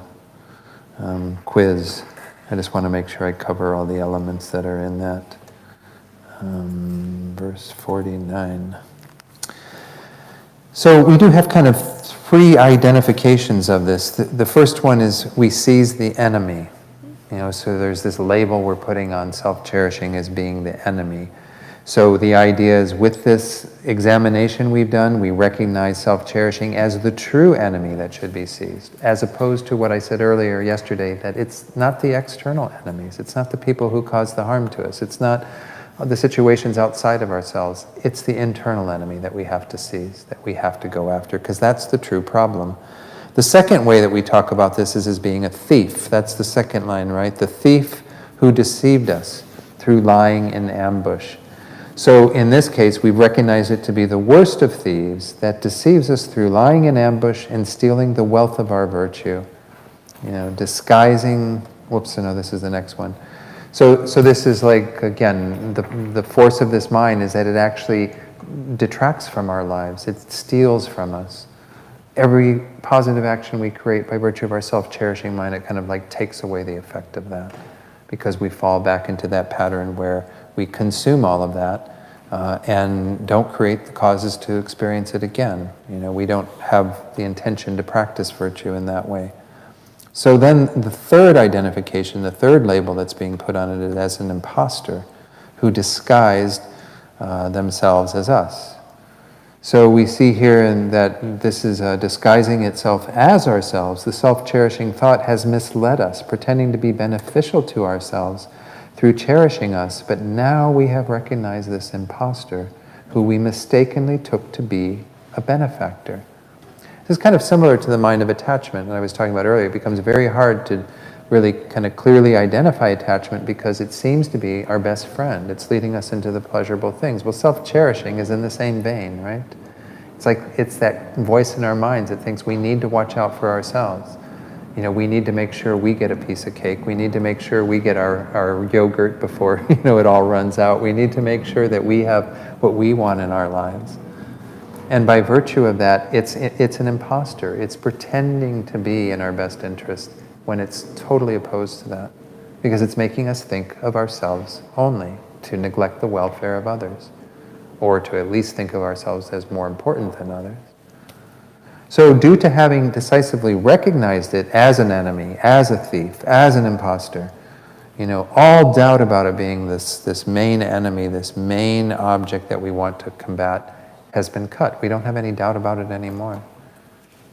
quiz. I just want to make sure I cover all the elements that are in that. Verse 49. So we do have kind of three identifications of this. The first one is we seize the enemy. So there's this label we're putting on self-cherishing as being the enemy. So the idea is, with this examination we've done, we recognize self-cherishing as the true enemy that should be seized, as opposed to what I said earlier yesterday, that it's not the external enemies, it's not the people who cause the harm to us, it's not the situations outside of ourselves, it's the internal enemy that we have to seize, that we have to go after, because that's the true problem. The second way that we talk about this is as being a thief. That's the second line, right? The thief who deceived us through lying in ambush. So in this case, we recognize it to be the worst of thieves that deceives us through lying in ambush and stealing the wealth of our virtue. Disguising, this is the next one. So this is like, again, the force of this mind is that it actually detracts from our lives. It steals from us. Every positive action we create by virtue of our self-cherishing mind, it kind of like takes away the effect of that, because we fall back into that pattern where we consume all of that and don't create the causes to experience it again. We don't have the intention to practice virtue in that way. So then the third identification, the third label that's being put on it is as an imposter who disguised themselves as us. So we see here that this is disguising itself as ourselves. The self-cherishing thought has misled us, pretending to be beneficial to ourselves through cherishing us, but now we have recognized this imposter who we mistakenly took to be a benefactor. This is kind of similar to the mind of attachment that I was talking about earlier. It becomes very hard to really kind of clearly identify attachment because it seems to be our best friend. It's leading us into the pleasurable things. Well, self-cherishing is in the same vein, right? It's like it's that voice in our minds that thinks we need to watch out for ourselves. We need to make sure we get a piece of cake. We need to make sure we get our yogurt before it all runs out. We need to make sure that we have what we want in our lives. And by virtue of that, it's an imposter. It's pretending to be in our best interest when it's totally opposed to that, because it's making us think of ourselves only, to neglect the welfare of others, or to at least think of ourselves as more important than others. So due to having decisively recognized it as an enemy, as a thief, as an imposter, all doubt about it being this main enemy, this main object that we want to combat has been cut. We don't have any doubt about it anymore.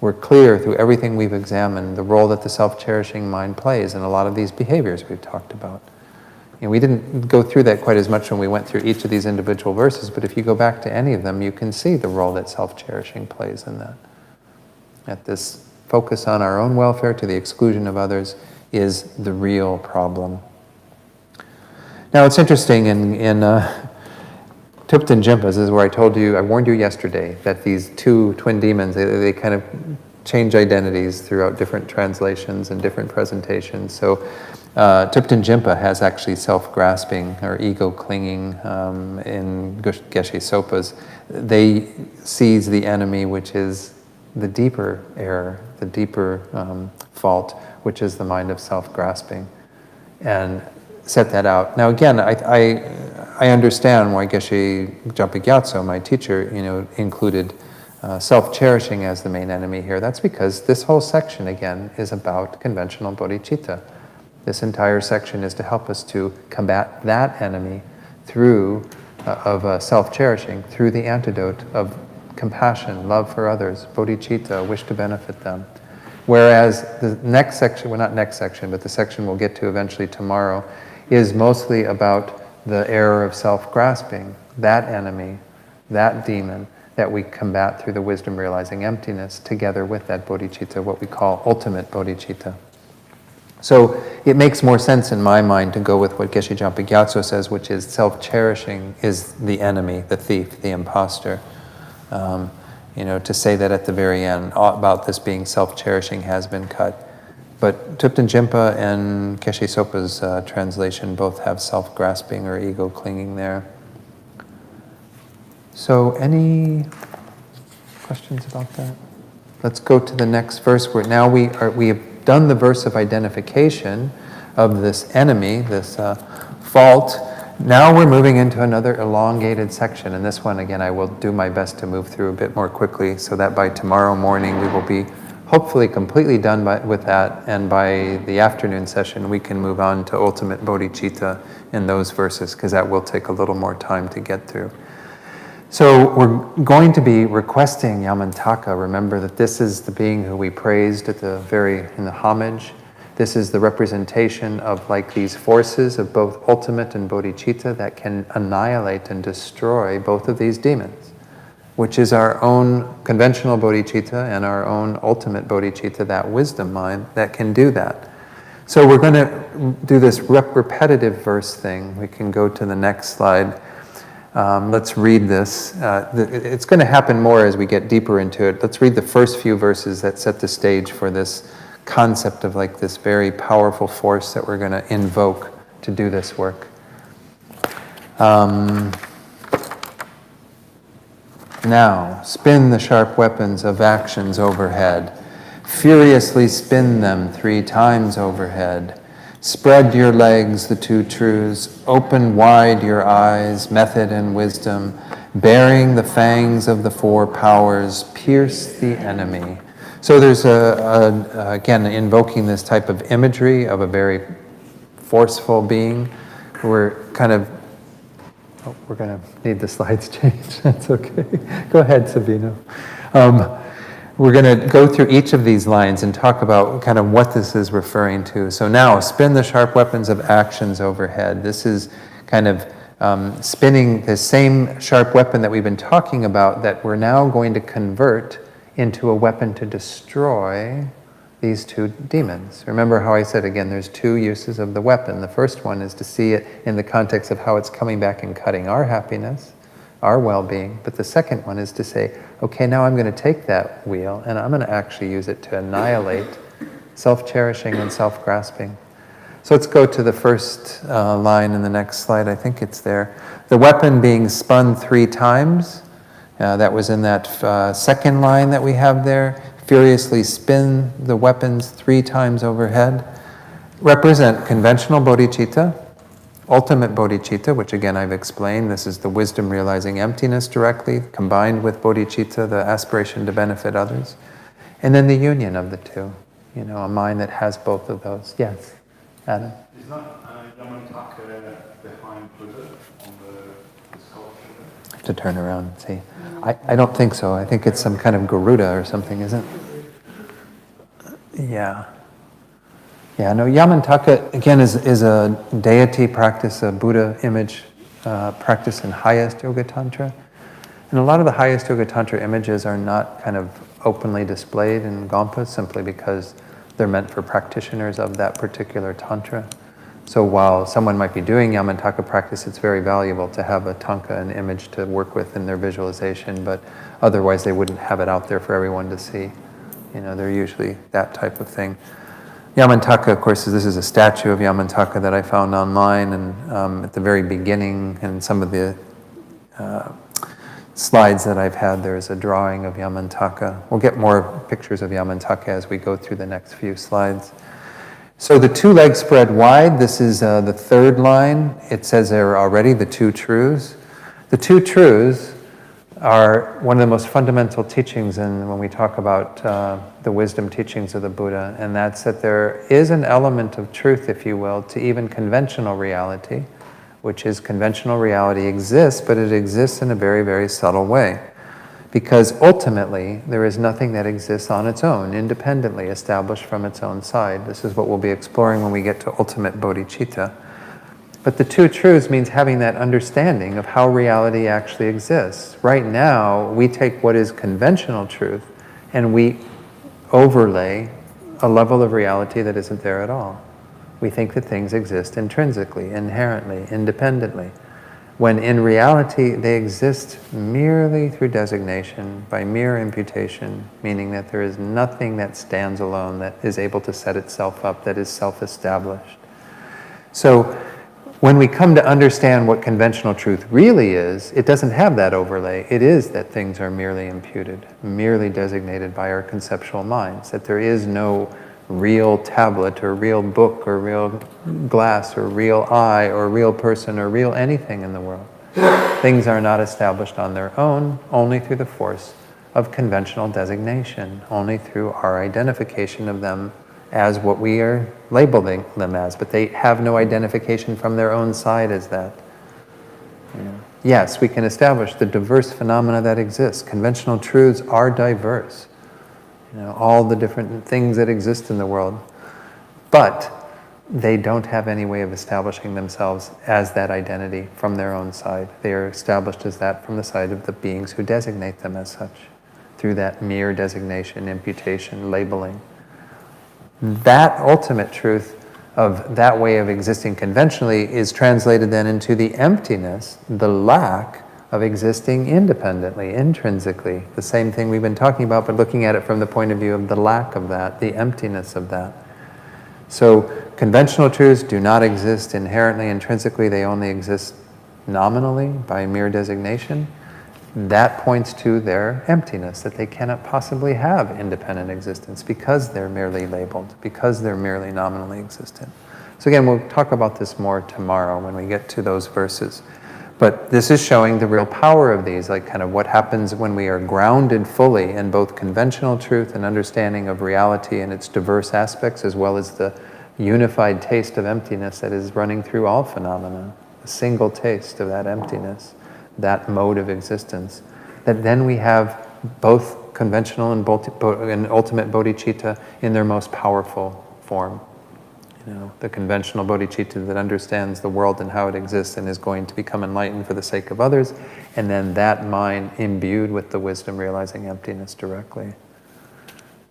We're clear through everything we've examined the role that the self-cherishing mind plays in a lot of these behaviors we've talked about. We didn't go through that quite as much when we went through each of these individual verses, but if you go back to any of them, you can see the role that self-cherishing plays in that. That this focus on our own welfare to the exclusion of others is the real problem. Now it's interesting, in Tibetan Jinpas, this is where I warned you yesterday that these two twin demons, they kind of change identities throughout different translations and different presentations. So Tibetan Jinpa has actually self-grasping or ego-clinging in Geshe Sopa's. They seize the enemy, which is the deeper error, the deeper fault, which is the mind of self-grasping, and set that out. Now again, I understand why Geshe Jampa Gyatso, my teacher, included self-cherishing as the main enemy here. That's because this whole section, again, is about conventional bodhicitta. This entire section is to help us to combat that enemy of self-cherishing through the antidote of compassion, love for others, bodhicitta, wish to benefit them. Whereas the next section, well, not next section, but the section we'll get to eventually tomorrow, is mostly about the error of self-grasping, that enemy, that demon that we combat through the wisdom realizing emptiness together with that bodhicitta, what we call ultimate bodhicitta. So it makes more sense in my mind to go with what Geshe Jampa Gyatso says, which is self-cherishing is the enemy, the thief, the imposter. To say that at the very end about this being self-cherishing has been cut. But Tibetan Jinpa and Geshe Sopa's translation both have self-grasping or ego-clinging there. So any questions about that? Let's go to the next verse where now we have done the verse of identification of this enemy, this fault. Now we're moving into another elongated section, and this one, again, I will do my best to move through a bit more quickly so that by tomorrow morning we will be hopefully completely done with that, and by the afternoon session we can move on to ultimate bodhicitta in those verses, because that will take a little more time to get through. So we're going to be requesting Yamantaka. Remember that this is the being who we praised in the homage. This is the representation of like these forces of both ultimate and bodhicitta that can annihilate and destroy both of these demons, which is our own conventional bodhicitta and our own ultimate bodhicitta, that wisdom mind that can do that. So we're going to do this repetitive verse thing. We can go to the next slide. Let's read this. It's going to happen more as we get deeper into it. Let's read the first few verses that set the stage for this concept of like this very powerful force that we're going to invoke to do this work. Now, spin the sharp weapons of actions overhead. Furiously spin them 3 times overhead. Spread your legs, the 2 truths. Open wide your eyes, method and wisdom. Bearing the fangs of the 4 powers, pierce the enemy. So there's again, invoking this type of imagery of a very forceful being. We're going to need the slides changed. That's okay. Go ahead, Sabino. We're going to go through each of these lines and talk about kind of what this is referring to. So now, spin the sharp weapons of actions overhead. This is kind of spinning the same sharp weapon that we've been talking about, that we're now going to convert into a weapon to destroy these 2 demons. Remember how I said, again, there's 2 uses of the weapon. The first one is to see it in the context of how it's coming back and cutting our happiness, our well-being. But the second one is to say, okay, now I'm going to take that wheel and I'm going to actually use it to annihilate self-cherishing and self-grasping. So let's go to the first line in the next slide. I think it's there. The weapon being spun 3 times. That was in that second line that we have there. Furiously spin the weapons 3 times overhead. Represent conventional bodhicitta, ultimate bodhicitta, which again I've explained. This is the wisdom realizing emptiness directly, combined with bodhicitta, the aspiration to benefit others. And then the union of the 2. A mind that has both of those. Yes, Adam? Is not Yamantaka behind Buddha on the sculpture there? I have to turn around and see. I don't think so. I think it's some kind of Garuda or something, isn't it? Yeah. Yeah, no, Yamantaka, again, is a deity practice, a Buddha image practice in highest Yoga Tantra. And a lot of the highest Yoga Tantra images are not kind of openly displayed in Gompas simply because they're meant for practitioners of that particular Tantra. So while someone might be doing Yamantaka practice, it's very valuable to have a tanka, an image to work with in their visualization, but otherwise they wouldn't have it out there for everyone to see. They're usually that type of thing. Yamantaka, of course, this is a statue of Yamantaka that I found online, and at the very beginning, and some of the slides that I've had, there's a drawing of Yamantaka. We'll get more pictures of Yamantaka as we go through the next few slides. So the 2 legs spread wide, this is the third line. It says there already the 2 truths. The 2 truths are one of the most fundamental teachings when we talk about the wisdom teachings of the Buddha, and that's that there is an element of truth, if you will, to even conventional reality, which is conventional reality exists, but it exists in a very, very subtle way. Because ultimately, there is nothing that exists on its own, independently established from its own side. This is what we'll be exploring when we get to ultimate bodhicitta. But the 2 truths means having that understanding of how reality actually exists. Right now, we take what is conventional truth and we overlay a level of reality that isn't there at all. We think that things exist intrinsically, inherently, independently, when in reality they exist merely through designation, by mere imputation, meaning that there is nothing that stands alone, that is able to set itself up, that is self-established. So when we come to understand what conventional truth really is, it doesn't have that overlay. It is that things are merely imputed, merely designated by our conceptual minds, that there is no real tablet or real book or real glass or real eye or real person or real anything in the world. Things are not established on their own, only through the force of conventional designation, only through our identification of them as what we are labeling them as, but they have no identification from their own side as that. Yes, we can establish the diverse phenomena that exist. Conventional truths are diverse. All the different things that exist in the world. But they don't have any way of establishing themselves as that identity from their own side. They are established as that from the side of the beings who designate them as such, through that mere designation, imputation, labeling. That ultimate truth of that way of existing conventionally is translated then into the emptiness, the lack of existing independently, intrinsically. The same thing we've been talking about, but looking at it from the point of view of the lack of that, the emptiness of that. So conventional truths do not exist inherently, intrinsically. They only exist nominally by mere designation. That points to their emptiness, that they cannot possibly have independent existence because they're merely labeled, because they're merely nominally existent. So again, we'll talk about this more tomorrow when we get to those verses. But this is showing the real power of these, like kind of what happens when we are grounded fully in both conventional truth and understanding of reality and its diverse aspects, as well as the unified taste of emptiness that is running through all phenomena, a single taste of that emptiness, that mode of existence, that then we have both conventional and ultimate bodhicitta in their most powerful form. The conventional bodhicitta that understands the world and how it exists and is going to become enlightened for the sake of others, and then that mind imbued with the wisdom realizing emptiness directly.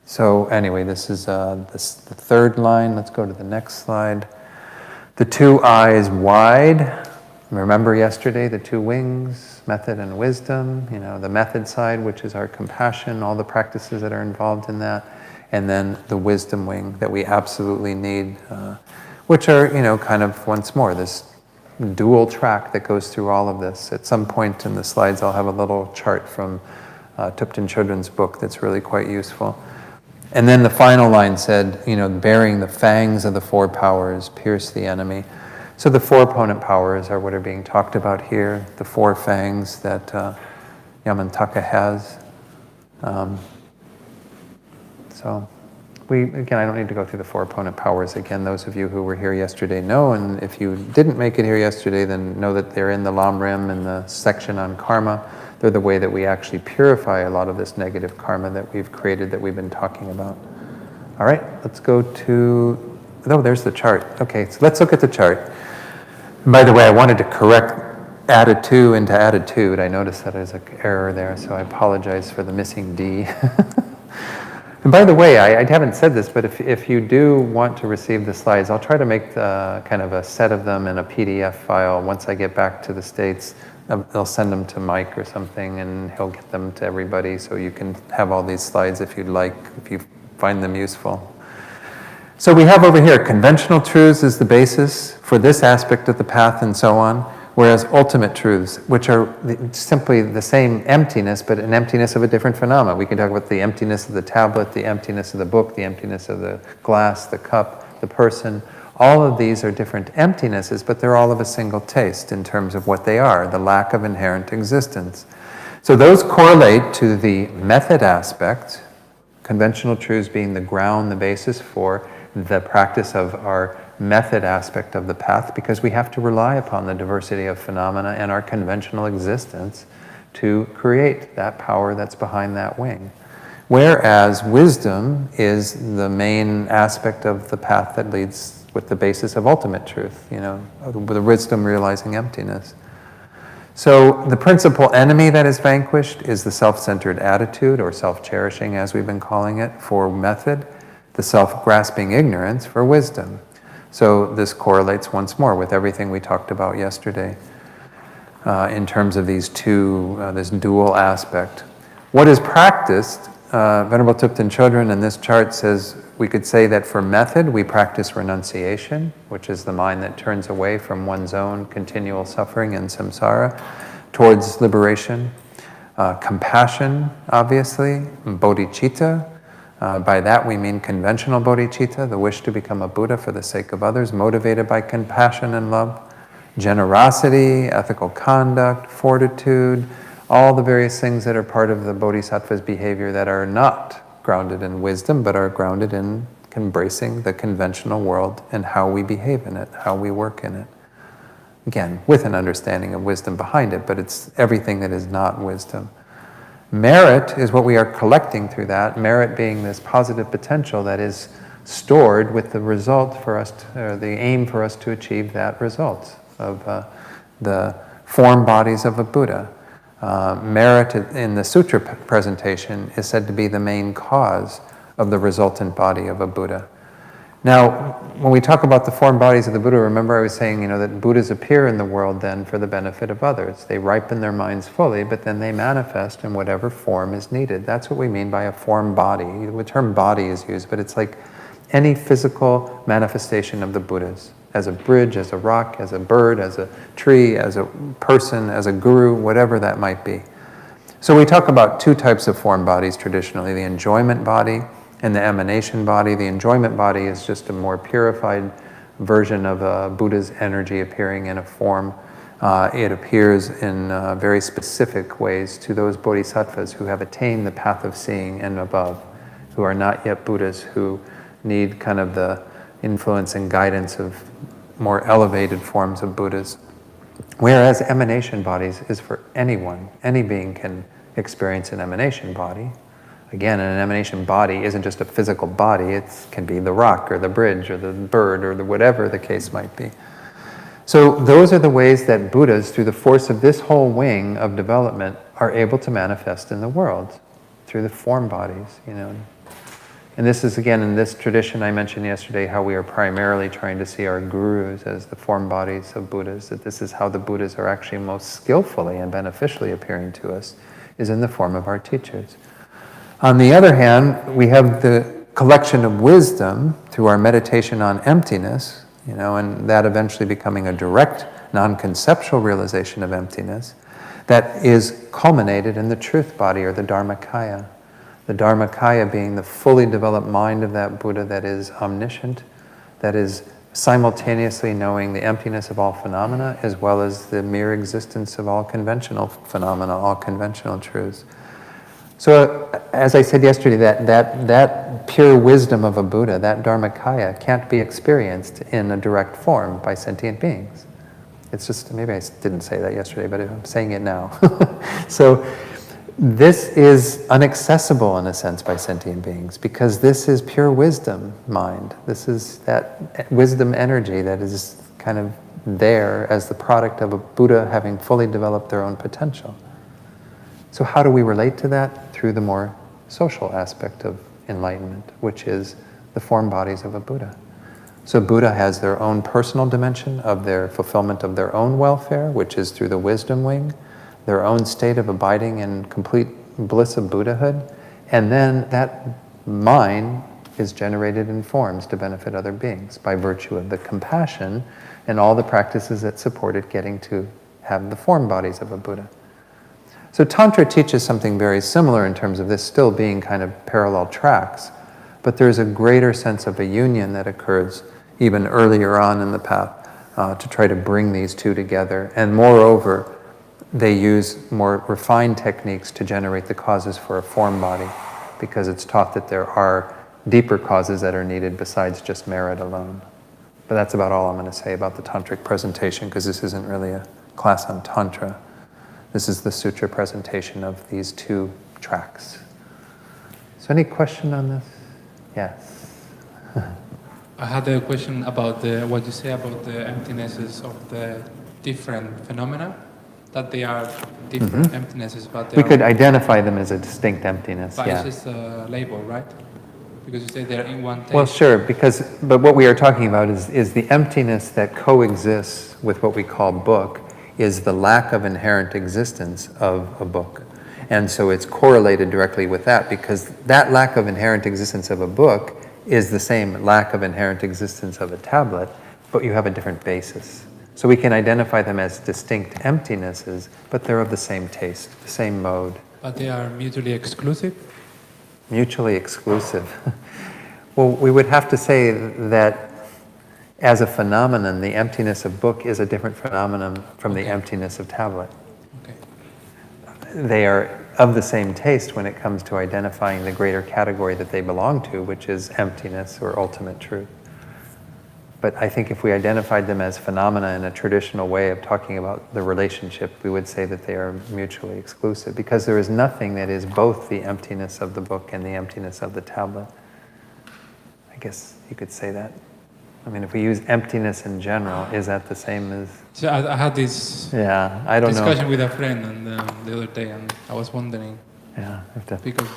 So anyway, this is the third line. Let's go to the next slide. The two eyes wide. Remember yesterday, the two wings, method and wisdom, the method side, which is our compassion, all the practices that are involved in that, and then the wisdom wing that we absolutely need, which are, kind of, once more, this dual track that goes through all of this. At some point in the slides, I'll have a little chart from Tibetan Children's book that's really quite useful. And then the final line said, bearing the fangs of the four powers, pierce the enemy. So the four opponent powers are what are being talked about here, the four fangs that Yamantaka has. So I don't need to go through the four opponent powers again. Those of you who were here yesterday know, and if you didn't make it here yesterday, then know that they're in the Lam Rim in the section on karma. They're the way that we actually purify a lot of this negative karma that we've created, that we've been talking about. All right, let's go to, there's the chart. Okay, so let's look at the chart. And by the way, I wanted to correct added to into attitude. I noticed that there's an error there, so I apologize for the missing D. And by the way, I haven't said this, but if you do want to receive the slides, I'll try to make kind of a set of them in a PDF file. Once I get back to the States, I'll send them to Mike or something, and he'll get them to everybody, so you can have all these slides if you'd like, if you find them useful. So we have over here, conventional truths is the basis for this aspect of the path and so on, whereas ultimate truths, which are simply the same emptiness, but an emptiness of a different phenomena. We can talk about the emptiness of the tablet, the emptiness of the book, the emptiness of the glass, the cup, the person. All of these are different emptinesses, but they're all of a single taste in terms of what they are, the lack of inherent existence. So those correlate to the method aspect, conventional truths being the ground, the basis for the practice of our method aspect of the path, because we have to rely upon the diversity of phenomena and our conventional existence to create that power that's behind that wing. Whereas wisdom is the main aspect of the path that leads with the basis of ultimate truth, the wisdom realizing emptiness. So the principal enemy that is vanquished is the self-centered attitude, or self-cherishing as we've been calling it for method, the self-grasping ignorance for wisdom. So this correlates once more with everything we talked about yesterday in terms of these two, this dual aspect. What is practiced, Venerable Tibetan Children in this chart says, we could say that for method, we practice renunciation, which is the mind that turns away from one's own continual suffering and samsara towards liberation. Compassion, obviously, bodhicitta. By that we mean conventional bodhicitta, the wish to become a Buddha for the sake of others, motivated by compassion and love. Generosity, ethical conduct, fortitude, all the various things that are part of the bodhisattva's behavior that are not grounded in wisdom, but are grounded in embracing the conventional world and how we behave in it, how we work in it. Again, with an understanding of wisdom behind it, but it's everything that is not wisdom. Merit is what we are collecting through that, merit being this positive potential that is stored with the result for us, or the aim for us to achieve that result of the form bodies of a Buddha. Merit in the sutra presentation is said to be the main cause of the resultant body of a Buddha. Now, when we talk about the form bodies of the Buddha, remember I was saying, that Buddhas appear in the world then for the benefit of others. They ripen their minds fully, but then they manifest in whatever form is needed. That's what we mean by a form body. The term body is used, but it's like any physical manifestation of the Buddhas, as a bridge, as a rock, as a bird, as a tree, as a person, as a guru, whatever that might be. So we talk about two types of form bodies traditionally, the enjoyment body and the emanation body. The enjoyment body is just a more purified version of a Buddha's energy appearing in a form. It appears in very specific ways to those bodhisattvas who have attained the path of seeing and above, who are not yet Buddhas, who need kind of the influence and guidance of more elevated forms of Buddhas. Whereas emanation bodies is for anyone. Any being can experience an emanation body. Again, an emanation body isn't just a physical body, it can be the rock or the bridge or the bird or the whatever the case might be. So those are the ways that Buddhas, through the force of this whole wing of development, are able to manifest in the world, through the form bodies, And this is, again, in this tradition I mentioned yesterday, how we are primarily trying to see our gurus as the form bodies of Buddhas, that this is how the Buddhas are actually most skillfully and beneficially appearing to us, is in the form of our teachers. On the other hand, we have the collection of wisdom through our meditation on emptiness, and that eventually becoming a direct, non-conceptual realization of emptiness that is culminated in the truth body or the Dharmakaya. The Dharmakaya being the fully developed mind of that Buddha that is omniscient, that is simultaneously knowing the emptiness of all phenomena as well as the mere existence of all conventional phenomena, all conventional truths. So, as I said yesterday, that pure wisdom of a Buddha, that Dharmakaya, can't be experienced in a direct form by sentient beings. It's just, maybe I didn't say that yesterday, but I'm saying it now. So, this is inaccessible in a sense by sentient beings because this is pure wisdom mind. This is that wisdom energy that is kind of there as the product of a Buddha having fully developed their own potential. So how do we relate to that? Through the more social aspect of enlightenment, which is the form bodies of a Buddha. So Buddha has their own personal dimension of their fulfillment of their own welfare, which is through the wisdom wing, their own state of abiding in complete bliss of Buddhahood, and then that mind is generated in forms to benefit other beings by virtue of the compassion and all the practices that support it getting to have the form bodies of a Buddha. So Tantra teaches something very similar in terms of this still being kind of parallel tracks, but there's a greater sense of a union that occurs even earlier on in the path to try to bring these two together. And moreover, they use more refined techniques to generate the causes for a form body, because it's taught that there are deeper causes that are needed besides just merit alone. But that's about all I'm going to say about the Tantric presentation, because this isn't really a class on Tantra. This is the sutra presentation of these two tracks. So any question on this? Yes. I had a question about what you say about the emptinesses of the different phenomena, that they are different emptinesses, but we could identify them as a distinct emptiness. But yeah. it's just a label, right? Because you say they're in one taste. Well, sure, but what we are talking about is the emptiness that coexists with what we call book, is the lack of inherent existence of a book. And so it's correlated directly with that, because that lack of inherent existence of a book is the same lack of inherent existence of a tablet, but you have a different basis. So we can identify them as distinct emptinesses, but they're of the same taste, the same mode. But they are mutually exclusive? Mutually exclusive. Well, we would have to say that as a phenomenon, the emptiness of book is a different phenomenon from the emptiness of tablet. Okay. they are of the same taste when it comes to identifying the greater category that they belong to, which is emptiness or ultimate truth. But I think if we identified them as phenomena in a traditional way of talking about the relationship, we would say that they are mutually exclusive, because there is nothing that is both the emptiness of the book and the emptiness of the tablet. I guess you could say that. I mean, if we use emptiness in general, is that the same as... So I had this I don't discussion know. with a friend and, the other day, and I was wondering, Yeah, we have to because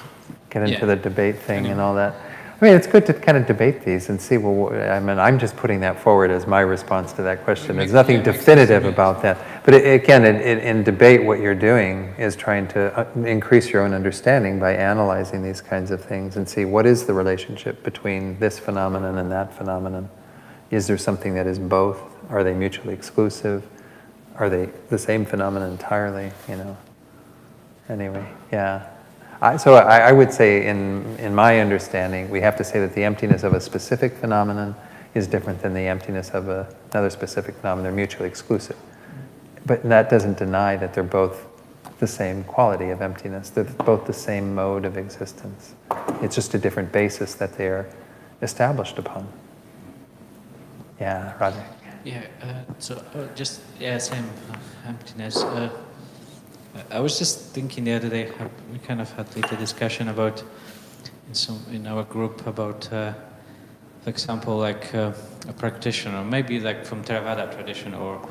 get into the debate thing and all that. I mean, it's good to kind of debate these and see, well, I mean, I'm just putting that forward as my response to that question. There's nothing definitive about that. But again, in debate, what you're doing is trying to increase your own understanding by analyzing these kinds of things and see what is the relationship between this phenomenon and that phenomenon. Is there something that is both? Are they mutually exclusive? Are they the same phenomenon entirely? You know. Anyway, yeah. So I would say, in my understanding, we have to say that the emptiness of a specific phenomenon is different than the emptiness of another specific phenomenon. They're mutually exclusive. But that doesn't deny that they're both the same quality of emptiness. They're both the same mode of existence. It's just a different basis that they are established upon. Yeah, Roger. Yeah, same emptiness. I was just thinking the other day, we kind of had a discussion about, in our group, about, for example, like a practitioner, maybe like from Theravada tradition, or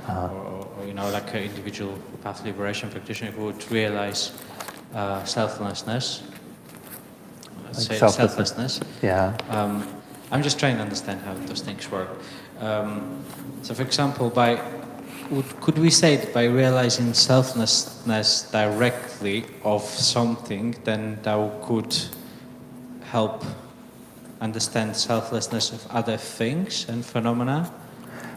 you know, like an individual path liberation practitioner who would realize selflessness. Let's say selflessness. Yeah. I'm just trying to understand how those things work. So, for example, could we say that by realizing selflessness directly of something, then that could help understand selflessness of other things and phenomena?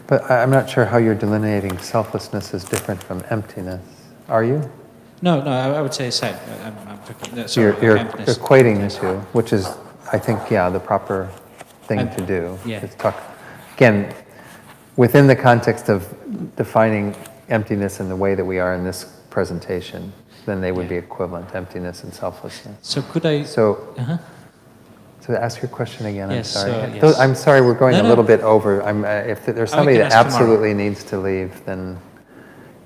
But I'm not sure how you're delineating selflessness as different from emptiness. Are you? No, I would say same. You're equating the two, which is, I think, the proper thing to do. Yeah. Is talk, again, within the context of defining emptiness in the way that we are in this presentation, then they would be equivalent, emptiness and selflessness. So could I... So ask your question again. Yes, I'm sorry. I'm sorry, we're going a little bit over. If there's somebody that absolutely needs to leave, then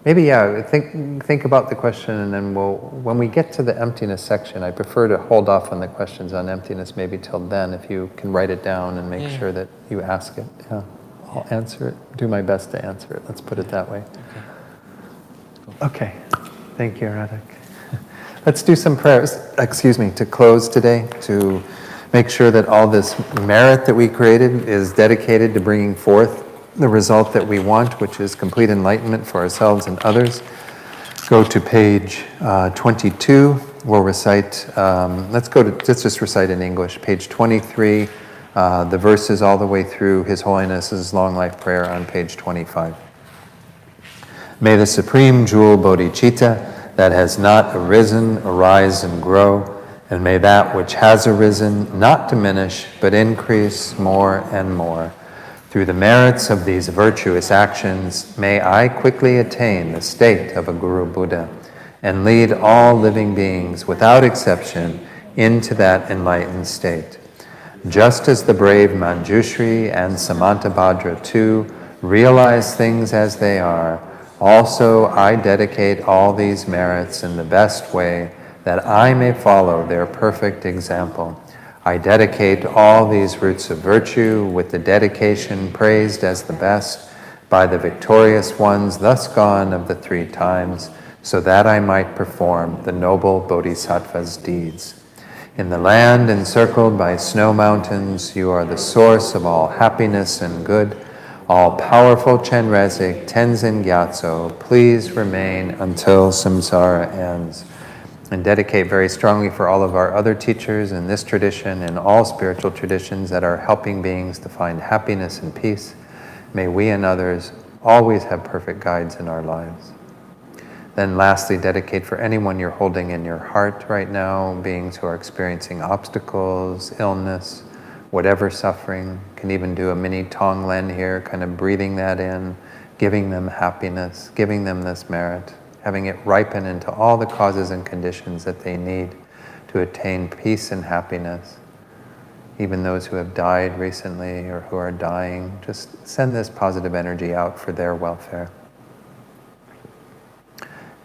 maybe, think about the question, and then when we get to the emptiness section, I prefer to hold off on the questions on emptiness maybe till then, if you can write it down and make sure that you ask it. Yeah. I'll answer it, do my best to answer it. Let's put it that way. Okay. Thank you, Radhik. Let's do some prayers, to close today, to make sure that all this merit that we created is dedicated to bringing forth the result that we want, which is complete enlightenment for ourselves and others. Go to page 22. We'll recite, let's just recite in English, page 23, the verses all the way through His Holiness's long life prayer on page 25. May the supreme jewel bodhicitta that has not arisen arise and grow, and may that which has arisen not diminish but increase more and more. Through the merits of these virtuous actions, may I quickly attain the state of a Guru Buddha and lead all living beings without exception into that enlightened state. Just as the brave Manjushri and Samantabhadra too realize things as they are, also I dedicate all these merits in the best way that I may follow their perfect example. I dedicate all these roots of virtue with the dedication praised as the best by the victorious ones thus gone of the 3 times, so that I might perform the noble bodhisattva's deeds. In the land encircled by snow mountains, you are the source of all happiness and good. All-powerful Chenrezig, Tenzin Gyatso, please remain until samsara ends. And dedicate very strongly for all of our other teachers in this tradition and all spiritual traditions that are helping beings to find happiness and peace. May we and others always have perfect guides in our lives. Then lastly, dedicate for anyone you're holding in your heart right now, beings who are experiencing obstacles, illness, whatever suffering. Can even do a mini Tonglen here, kind of breathing that in, giving them happiness, giving them this merit, having it ripen into all the causes and conditions that they need to attain peace and happiness. Even those who have died recently or who are dying, just send this positive energy out for their welfare.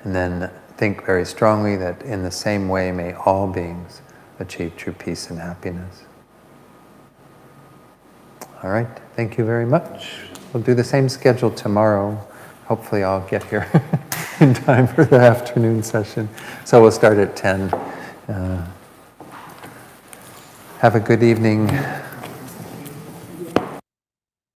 And then think very strongly that in the same way may all beings achieve true peace and happiness. All right, thank you very much. We'll do the same schedule tomorrow. Hopefully I'll get here in time for the afternoon session. So we'll start at 10. Have a good evening.